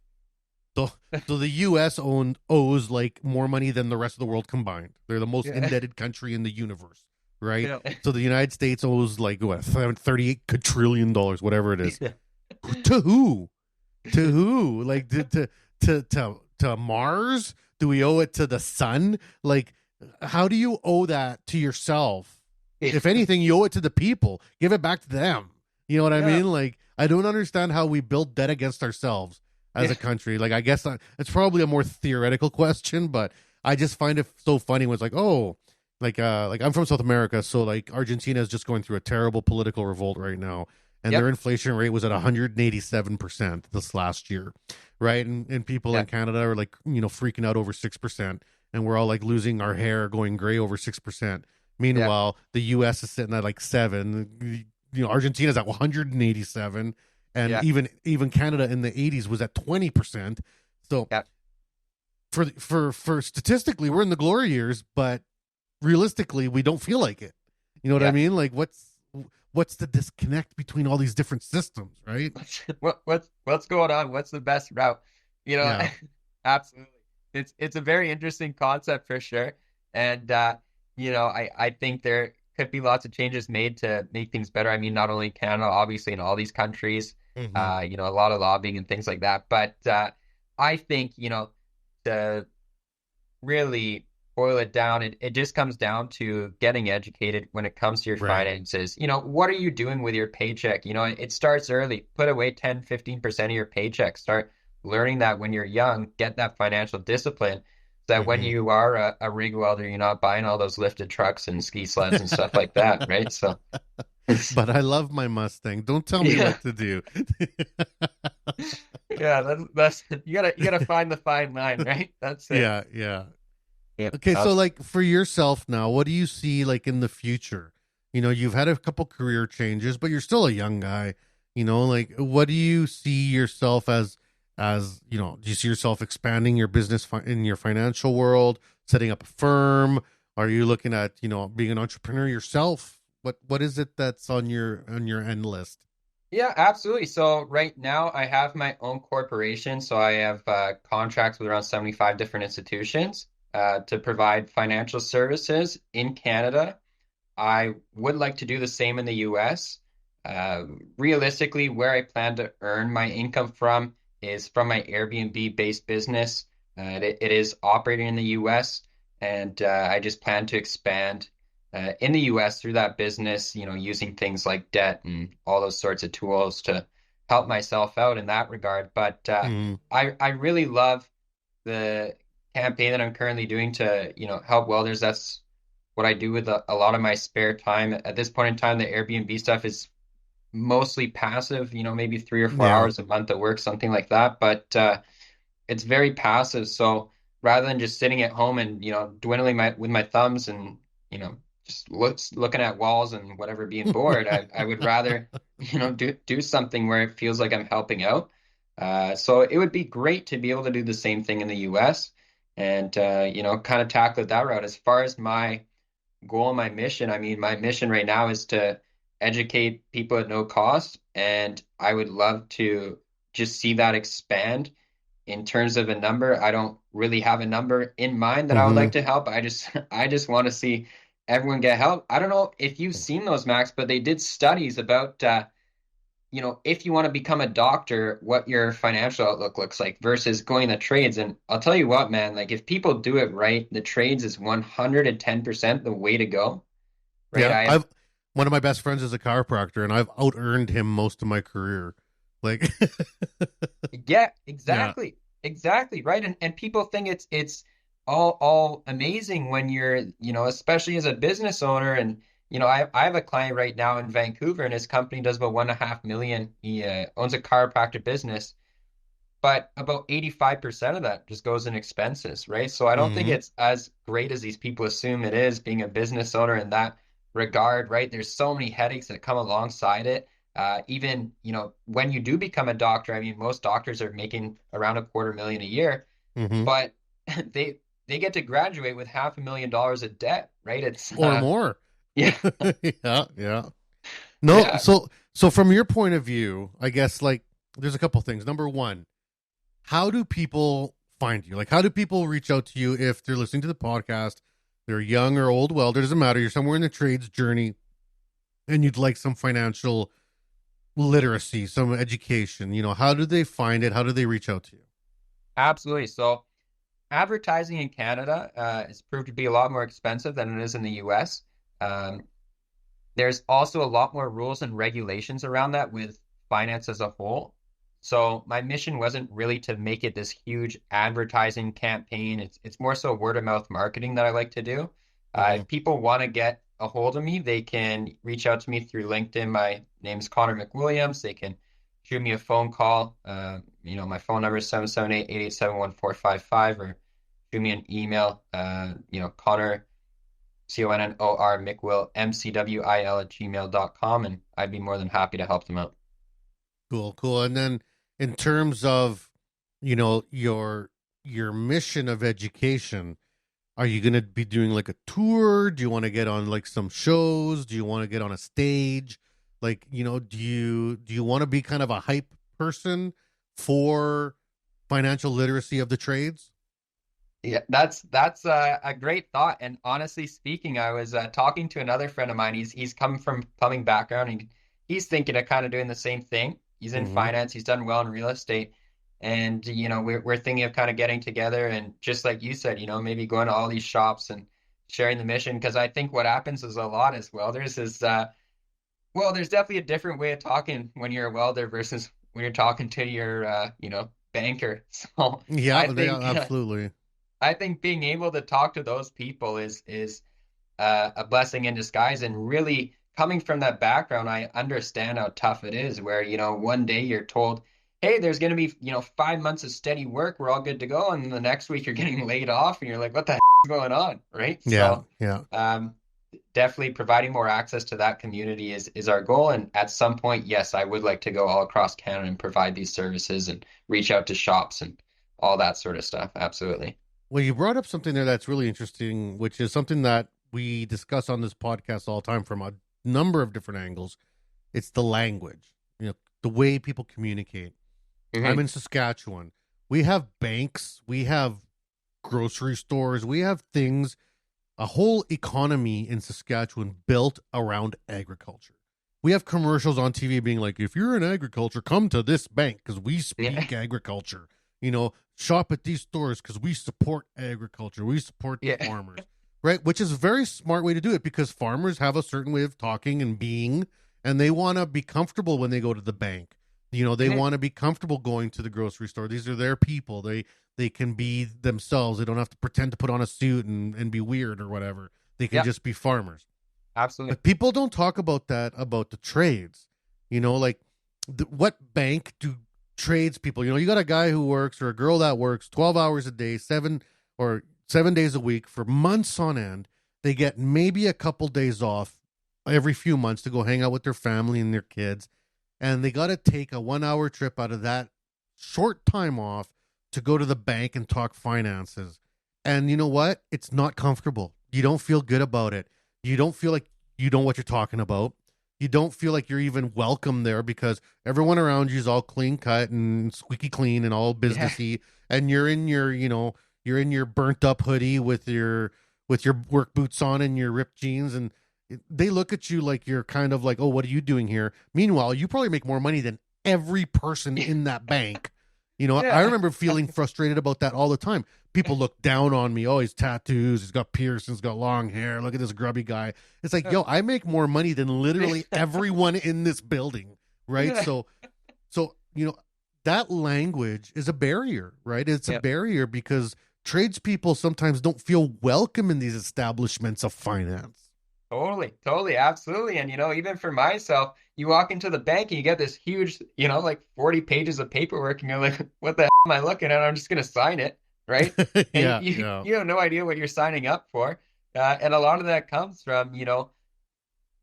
So the U.S. owes like more money than the rest of the world combined. They're the most indebted country in the universe, right? Yeah. So the United States owes like what, $38 quadrillion, whatever it is. To who? To who? Like to Mars? Do we owe it to the sun? Like, how do you owe that to yourself? If anything, you owe it to the people. Give it back to them. You know what I mean? Like, I don't understand how we build debt against ourselves as a country. Like, I guess it's probably a more theoretical question, but I just find it so funny when it's like, like I'm from South America, so like Argentina is just going through a terrible political revolt right now, and their inflation rate was at 187% this last year, right? And people in Canada are like, freaking out over 6%, and we're all like losing our hair, going gray over 6%. Meanwhile, the U.S. is sitting at like 7%. Argentina's at 187%. And even Canada in the 80s was at 20%. So for statistically, we're in the glory years, but realistically, we don't feel like it. You know what I mean? Like, what's the disconnect between all these different systems, right? What's going on? What's the best route? Absolutely. It's a very interesting concept for sure. And I think there could be lots of changes made to make things better. I mean, not only Canada, obviously in all these countries, a lot of lobbying and things like that. But I think, to really boil it down, it just comes down to getting educated when it comes to your finances. What are you doing with your paycheck? It starts early. Put away 10, 15% of your paycheck. Start learning that when you're young. Get that financial discipline, so that when you are a rig welder, you're not buying all those lifted trucks and ski sleds and stuff like that, right? So, but I love my Mustang. Don't tell me what to do. That's you gotta find the fine line, right? That's it. Yeah. Okay, so like for yourself now, what do you see like in the future? You've had a couple career changes, but you're still a young guy. Like, what do you see yourself as? Do you see yourself expanding your business in your financial world, setting up a firm? Are you looking at, being an entrepreneur yourself? What is it that's on your end list? Yeah, absolutely. So right now I have my own corporation. So I have contracts with around 75 different institutions to provide financial services in Canada. I would like to do the same in the US. Realistically, where I plan to earn my income from is from my Airbnb-based business. It is operating in the US, and I just plan to expand in the US through that business, using things like debt and all those sorts of tools to help myself out in that regard. But Mm, I really love the campaign that I'm currently doing to, help welders. That's what I do with a lot of my spare time. At this point in time, the Airbnb stuff is mostly passive, maybe 3 or 4 hours a month at work, something like that. But it's very passive. So rather than just sitting at home and, dwindling my thumbs and, just looking at walls and whatever, being bored, I would rather, do something where it feels like I'm helping out. So it would be great to be able to do the same thing in the US and, kind of tackle it that route. As far as my goal and my mission, I mean, my mission right now is to educate people at no cost, and I would love to just see that expand. In terms of a number, I don't really have a number in mind that I would mm-hmm. like to help. I just want to see everyone get help. I don't know if you've seen those, Max, but they did studies about if you want to become a doctor, what your financial outlook looks like versus going the trades. And I'll tell you what, man, like if people do it right, the trades is 110% the way to go. Right? Yeah, I have I've one of my best friends is a chiropractor, and I've out earned him most of my career. Like, Yeah, yeah, exactly, right. And people think it's all amazing when you're, especially as a business owner. And I have a client right now in Vancouver, and his company does about 1.5 million. He owns a chiropractor business, but about 85% of that just goes in expenses, right? So I don't think mm-hmm. it's as great as these people assume it is being a business owner in that regard, right? There's so many headaches that come alongside it. Even, when you do become a doctor, I mean, most doctors are making around 250,000 a year, Mm-hmm. but they they get to graduate with $500,000 of debt, right? It's Or more. yeah, Yeah, yeah. No, yeah. so from your point of view, I guess like there's a couple things. Number one, how do people find you? Like, how do people reach out to you if they're listening to the podcast? They're young or old welder, doesn't matter. You're somewhere in the trades journey and you'd like some financial literacy, some education. How do they find it? How do they reach out to you? Absolutely. So advertising in Canada has proved to be a lot more expensive than it is in the US. Um, There's also a lot more rules and regulations around that with finance as a whole. So my mission wasn't really to make it this huge advertising campaign. It's more so word of mouth marketing that I like to do. Mm-hmm. If people want to get a hold of me, they can reach out to me through LinkedIn. My name's Connor McWilliams. They can shoot me a phone call. My phone number is 778-887-1455, or shoot me an email. Connor Connor McWill MCWIL at gmail.com, and I'd be more than happy to help them out. Cool, cool. And then in terms of, your mission of education, are you going to be doing like a tour? Do you want to get on like some shows? Do you want to get on a stage? Like, do you want to be kind of a hype person for financial literacy of the trades? Yeah, that's a great thought. And honestly speaking, I was talking to another friend of mine. He's come from plumbing background, and he's thinking of kind of doing the same thing. He's in Mm-hmm. finance. He's done well in real estate, and we're thinking of kind of getting together and just like you said, maybe going to all these shops and sharing the mission. Because I think what happens is a lot as welders is well, there's definitely a different way of talking when you're a welder versus when you're talking to your banker. So Yeah, I they think. absolutely. I think being able to talk to those people is a blessing in disguise. And really coming from that background, I understand how tough it is. Where one day you're told, "Hey, there's going to be 5 months of steady work. We're all good to go," and then the next week you're getting laid off, and you're like, "What the is going on?" Right? Yeah, So, yeah. um, definitely providing more access to that community is our goal. And at some point, yes, I would like to go all across Canada and provide these services and reach out to shops and all that sort of stuff. Absolutely. Well, you brought up something there that's really interesting, which is something that we discuss on this podcast all the time from a number of different angles. It's the language. the way people communicate. I'm Mhm. in Saskatchewan. We have banks, we have grocery stores, we have things, a whole economy in Saskatchewan built around agriculture. We have commercials on TV being like, if you're in agriculture, come to this bank because we Yeah. speak agriculture. Shop at these stores because we support agriculture. We support the Yeah. farmers, right? Which is a very smart way to do it because farmers have a certain way of talking and being, and they want to be comfortable when they go to the bank. They Mhm. want to be comfortable going to the grocery store. These are their people. They can be themselves. They don't have to pretend to put on a suit and be weird or whatever. They can Yeah, just be farmers. absolutely. But people don't talk about that, about the trades. Like what bank do trades people, you got a guy who works or a girl that works 12 hours a day, 7 days a week for months on end. They get maybe a couple days off every few months to go hang out with their family and their kids. And they got to take a 1 hour trip out of that short time off to go to the bank and talk finances. And you know what? It's not comfortable. You don't feel good about it. You don't feel like you know what you're talking about. You don't feel like you're even welcome there because everyone around you is all clean cut and squeaky clean and all Yeah. businessy. And you're in your burnt up hoodie with your work boots on and your ripped jeans, and they look at you like you're kind of like, oh, what are you doing here? Meanwhile, you probably make more money than every person in that bank. I Yeah. remember feeling frustrated about that all the time. People look down on me. Oh, he's tattoos. He's got piercings. He's got long hair. Look at this grubby guy. It's like, yo, I make more money than literally everyone in this building, right? Yeah. So that language is a barrier, right? It's a Yeah. barrier because tradespeople sometimes don't feel welcome in these establishments of finance. Totally, totally, absolutely. And even for myself, you walk into the bank and you get this huge, like 40 pages of paperwork, and you're like, what the hell am I looking at? I'm just gonna sign it, right? And Yeah, you yeah. you have no idea what you're signing up for. And a lot of that comes from,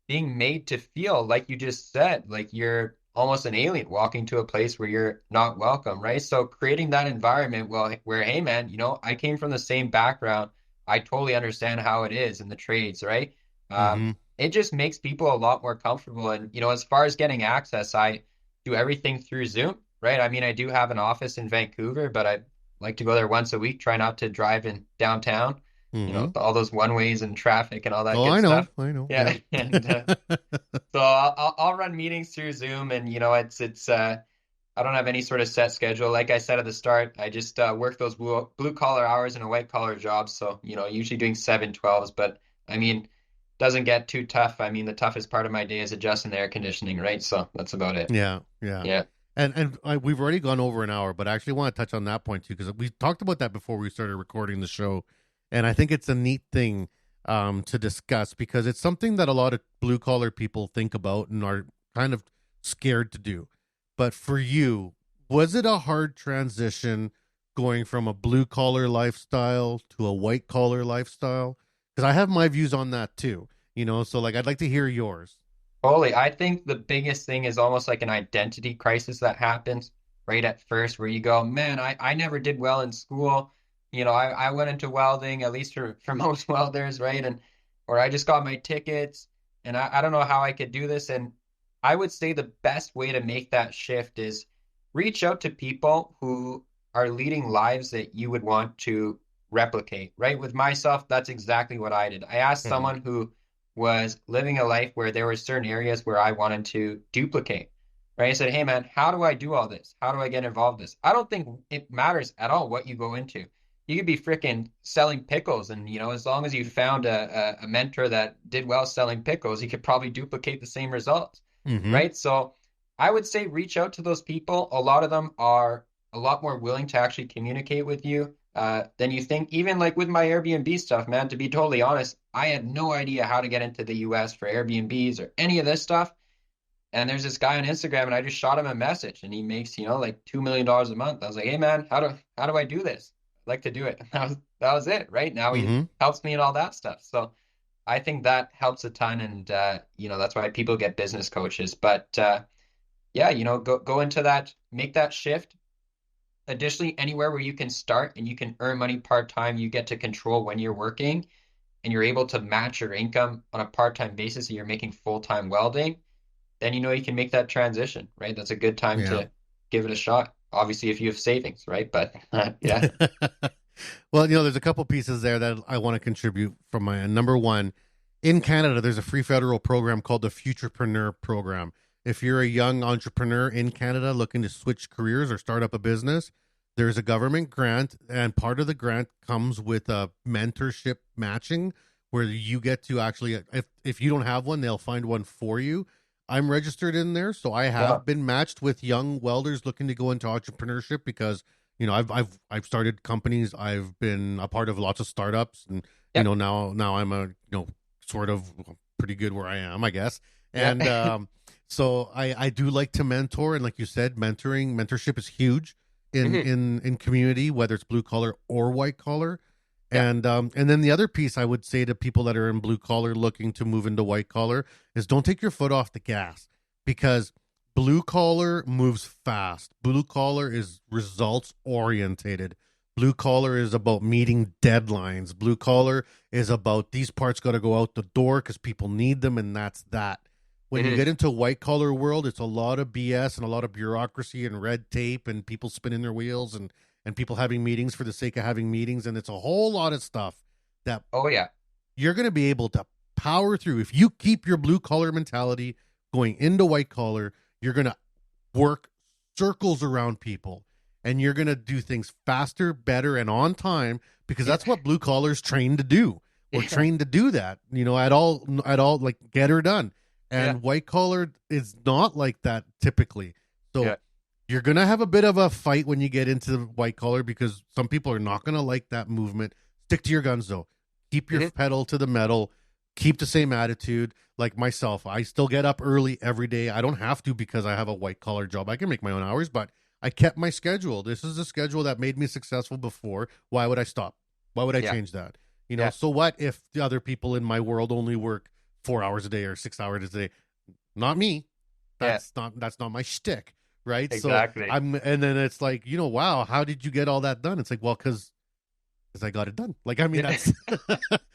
being made to feel like you just said, like you're almost an alien walking to a place where you're not welcome, right? So creating that environment, well, where, hey man, I came from the same background. I totally understand how it is in the trades, right? Mm-hmm. It just makes people a lot more comfortable. And, as far as getting access, I do everything through Zoom, right? I mean, I do have an office in Vancouver, but I like to go there once a week, try not to drive in downtown, Mm-hmm. all those one ways and traffic and all that Oh, good I know. stuff. I know. Yeah. Yeah. And so I'll run meetings through Zoom, and it's I don't have any sort of set schedule. Like I said at the start, I just work those blue collar hours in a white collar job. So usually doing 7/12s, but I mean, doesn't get too tough. I mean, the toughest part of my day is adjusting the air conditioning, right? So that's about it. Yeah, yeah. Yeah. We've already gone over an hour, but I actually want to touch on that point too because we talked about that before we started recording the show, and I think it's a neat thing to discuss because it's something that a lot of blue collar people think about and are kind of scared to do. But for you, was it a hard transition going from a blue collar lifestyle to a white collar lifestyle? Because I have my views on that too. So like I'd like to hear yours. Totally. I think the biggest thing is almost like an identity crisis that happens right at first, where you go, man, I never did well in school. I went into welding, at least for most welders, right? Or I just got my tickets and I don't know how I could do this. And I would say the best way to make that shift is reach out to people who are leading lives that you would want to replicate, right? With myself, that's exactly what I did. I asked Mhm. someone who was living a life where there were certain areas where I wanted to duplicate. Right? I said, hey man, how do I do all this? How do I get involved in this? I don't think it matters at all what you go into. You could be freaking selling pickles, and as long as you found a mentor that did well selling pickles, you could probably duplicate the same results. Mhm. Right? So I would say reach out to those people. A lot of them are a lot more willing to actually communicate with you than you think. Even like with my Airbnb stuff, man, to be totally honest, I had no idea how to get into the US for Airbnbs or any of this stuff. And there's this guy on Instagram, and I just shot him a message, and he makes, like $2 million a month. I was like, hey man, how do I do this? I'd like to do it. That was it, right? Now he Mhm. helps me in all that stuff. So I think that helps a ton, and that's why people get business coaches. But yeah, go into that, make that shift. Additionally, anywhere where you can start and you can earn money part-time, you get to control when you're working, and you're able to match your income on a part-time basis and you're making full-time welding. then you can make that transition, right? That's a good time Yeah. to give it a shot. Obviously, if you have savings, right? But yeah, Well, there's a couple pieces there that I want to contribute from my end. Number one, in Canada, there's a free federal program called the Futurepreneur Program. If you're a young entrepreneur in Canada looking to switch careers or start up a business, there's a government grant, and part of the grant comes with a mentorship matching where you get to actually, if you don't have one, they'll find one for you. I'm registered in there, so I yeah, have been matched with young welders looking to go into entrepreneurship because I've started companies. I've been a part of lots of startups, and yeah, now I'm a sort of pretty good where I am, I guess. yeah, And so I do like to mentor, and like you said, mentorship is huge in Mhm. in community, whether it's blue collar or white collar. Yeah, And then the other piece I would say to people that are in blue collar looking to move into white collar is don't take your foot off the gas, because blue collar moves fast. Blue collar is results orientated. Blue collar is about meeting deadlines. Blue collar is about these parts got to go out the door because people need them, and that's that. When you Mhm. get into white collar world, it's a lot of BS and a lot of bureaucracy and red tape and people spinning their wheels and people having meetings for the sake of having meetings, and it's a whole lot of stuff that Oh yeah, you're going to be able to power through if you keep your blue collar mentality going into white collar. You're going to work circles around people, and you're going to do things faster, better, and on time, because yeah, that's what blue collars trained to do. We're yeah, trained to do that, at all, like get her done. yeah, And white collar is not like that typically. So yeah, you're going to have a bit of a fight when you get into white collar, because some people are not going to like that movement. Stick to your guns though. Keep your Mhm. pedal to the metal. Keep the same attitude. Like myself, I still get up early every day. I don't have to because I have a white collar job. I can make my own hours, but I kept my schedule. This is a schedule that made me successful before. Why would I stop? Why would I yeah, change that? yeah, So what if the other people in my world only work 4 hours a day or 6 hours a day? Not me. yeah, That's not my shtick, right? So exactly. and then it's like, wow, how did you get all that done? It's like, well, because I got it done. Like, I mean, Yeah, that's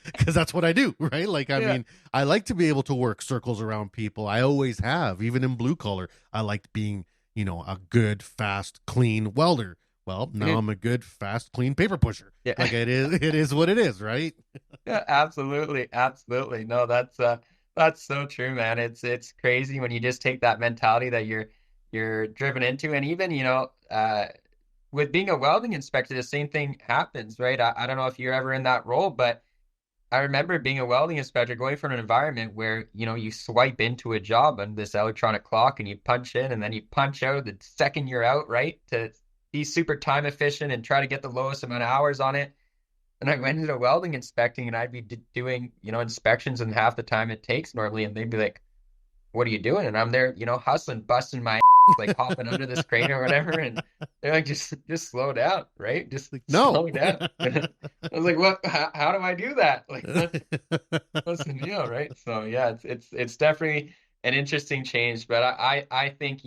because that's what I do, right? Like, I yeah, mean, I like to be able to work circles around people. I always have, even in blue collar. I liked being, a good, fast, clean welder. Well, now Mhm. I'm a good, fast, clean paper pusher. Yeah. Like it is what it is, right? Yeah, absolutely, absolutely. No, that's so true, man. It's crazy when you just take that mentality that you're driven into, and even with being a welding inspector, the same thing happens, right? I don't know if you're ever in that role, but I remember being a welding inspector, going from an environment where you swipe into a job on this electronic clock and you punch in and then you punch out the second you're out, right? To be super time efficient and try to get the lowest amount of hours on it. And I went into welding inspecting, and I'd be doing, inspections in half the time it takes normally. And they'd be like, "What are you doing?" And I'm there, hustling, busting my ass, like hopping under this crane or whatever. And they're like, just slow down, right? Just Like, no. slow down. I was like, "What? How do I do that?" Like, what's the deal, right? So yeah, it's definitely an interesting change. But I think,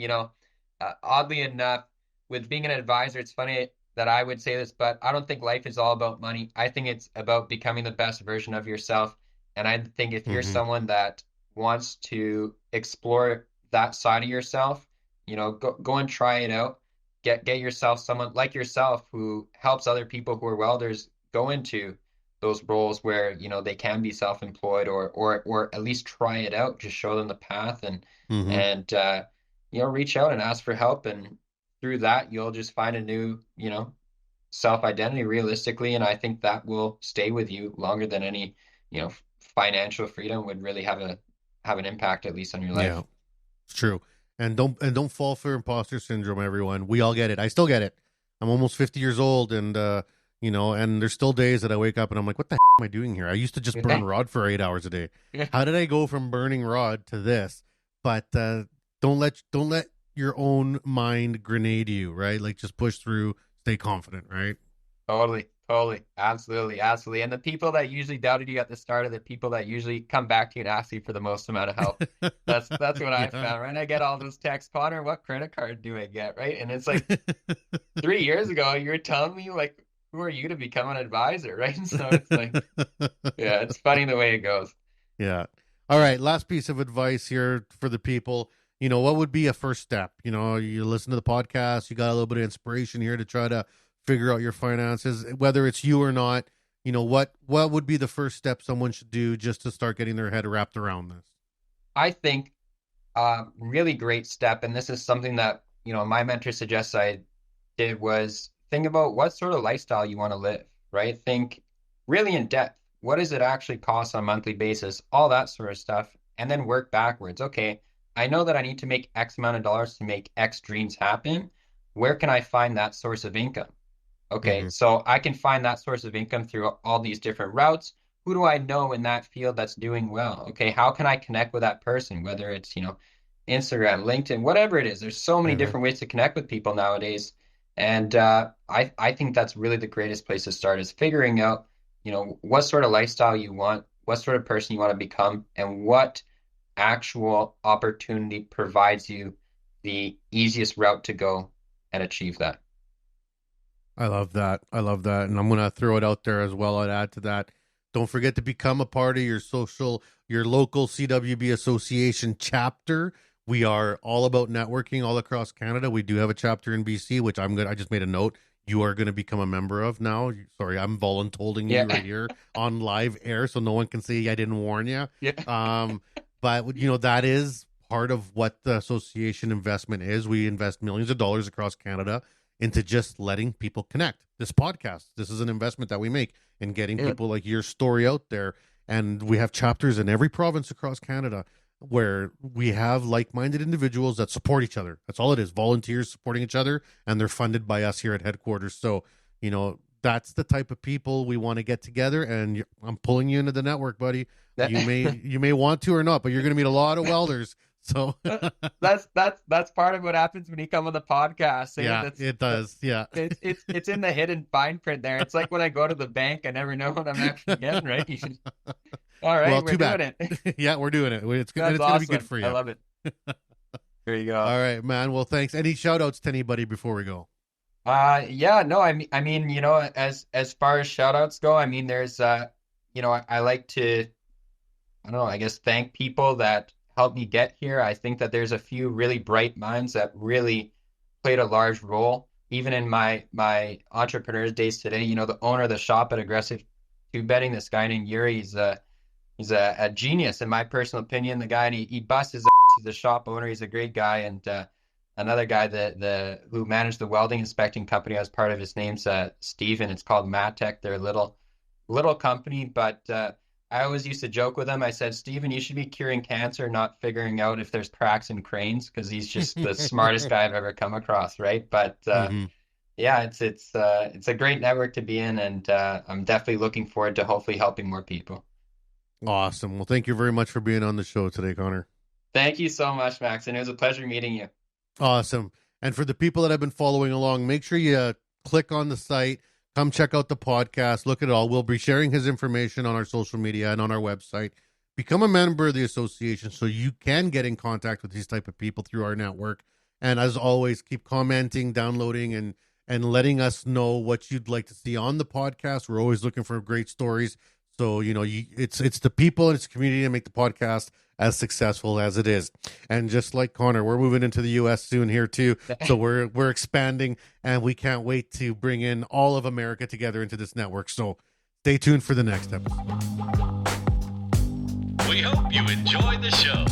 oddly enough, with being an advisor, it's funny that I would say this, but I don't think life is all about money. I think it's about becoming the best version of yourself. And I think if you're Hmm. someone that wants to explore that side of yourself, go and try it out. Get yourself someone like yourself who helps other people who are welders go into those roles where they can be self-employed, or at least try it out. Just show them the path, Hmm. and reach out and ask for help, and through that you'll just find a new self-identity realistically, and I think that will stay with you longer than any you know financial freedom would really have an impact, at least on your Yeah, life. it's true. And don't fall for imposter syndrome, everyone. We all get it. I still get it. I'm almost 50 years old, and and there's still days that I wake up and I'm like, what the am I doing here? I used to just burn Yeah. rod for 8 hours a day. Yeah. How did I go from burning rod to this? But don't let your own mind grenade you, right? Like, just push through, stay confident, right? Totally, totally, absolutely, absolutely. And the people that usually doubted you at the start are the people that usually come back to you and ask you for the most amount of help. That's what I Yeah. found, right? I get all those texts, Connor, what credit card do I get, right? And it's like 3 years ago, you were telling me, like, who are you to become an advisor, right? So it's like, yeah, it's funny the way it goes. Yeah. All right. Last piece of advice here for the people. what would be a first step? You listen to the podcast, you got a little bit of inspiration here to try to figure out your finances, whether it's you or not. What would be the first step someone should do just to start getting their head wrapped around this? I think really great step, and this is something that, my mentor suggests I did, was think about what sort of lifestyle you want to live, right? Think really in depth. What does it actually cost on a monthly basis? All that sort of stuff. And then work backwards. Okay, I know that I need to make X amount of dollars to make X dreams happen. Where can I find that source of income? Okay, so I can find that source of income through all these different routes. Who do I know in that field that's doing well? Okay, how can I connect with that person? Whether it's, Instagram, LinkedIn, whatever it is. There's so many different ways to connect with people nowadays. And I think that's really the greatest place to start, is figuring out, what sort of lifestyle you want, what sort of person you want to become, and what actual opportunity provides you the easiest route to go and achieve that. I love that. And I'm going to throw it out there as well. I'd add to that. Don't forget to become a part of your local CWB Association chapter. We are all about networking all across Canada. We do have a chapter in BC, which I just made a note. You are going to become a member of now. Sorry, I'm voluntolding you right here on live air, so no one can say I didn't warn you. Yeah. But that is part of what the association investment is. We invest millions of dollars across Canada into just letting people connect. This podcast, this is an investment that we make in getting people like your story out there. And we have chapters in every province across Canada where we have like-minded individuals that support each other. That's all it is. Volunteers supporting each other, and they're funded by us here at headquarters. So, that's the type of people we want to get together, and I'm pulling you into the network, buddy. You may want to or not, but you're going to meet a lot of welders. So that's part of what happens when you come on the podcast. Yeah, it does. Yeah, it's in the hidden fine print there. It's like when I go to the bank, I never know what I'm actually getting. Right? All right, well, we're doing it. Yeah, we're doing it. It's awesome. Going to be good for you. I love it. There you go. All right, man. Well, thanks. Any shout outs to anybody before we go? Yeah, no, I mean, as far as shout outs go, I mean, there's, I like to, I don't know, I guess thank people that helped me get here. I think that there's a few really bright minds that really played a large role, even in my entrepreneur's days today. The owner of the shop at Aggressive Tube Bedding, this guy named Yuri, he's a genius in my personal opinion. The guy, and he busts his ass. He's a shop owner. He's a great guy. And another guy who managed the welding inspecting company, I was part of, his name's Steven. It's called Matech. They're a little company, but I always used to joke with him. I said, Steven, you should be curing cancer, not figuring out if there's cracks in cranes, because he's just the smartest guy I've ever come across, right? But yeah, it's a great network to be in, and I'm definitely looking forward to hopefully helping more people. Awesome. Well, thank you very much for being on the show today, Connor. Thank you so much, Max, and it was a pleasure meeting you. Awesome. And for the people that have been following along, make sure you click on the site, come check out the podcast, look at it all. We'll be sharing his information on our social media and on our website. Become a member of the association so you can get in contact with these type of people through our network. And as always, keep commenting, downloading, and letting us know what you'd like to see on the podcast. We're always looking for great stories. So, it's the people and it's the community that make the podcast as successful as it is. And just like Connor, we're moving into the U.S. soon here too. So we're expanding, and we can't wait to bring in all of America together into this network. So stay tuned for the next episode. We hope you enjoyed the show.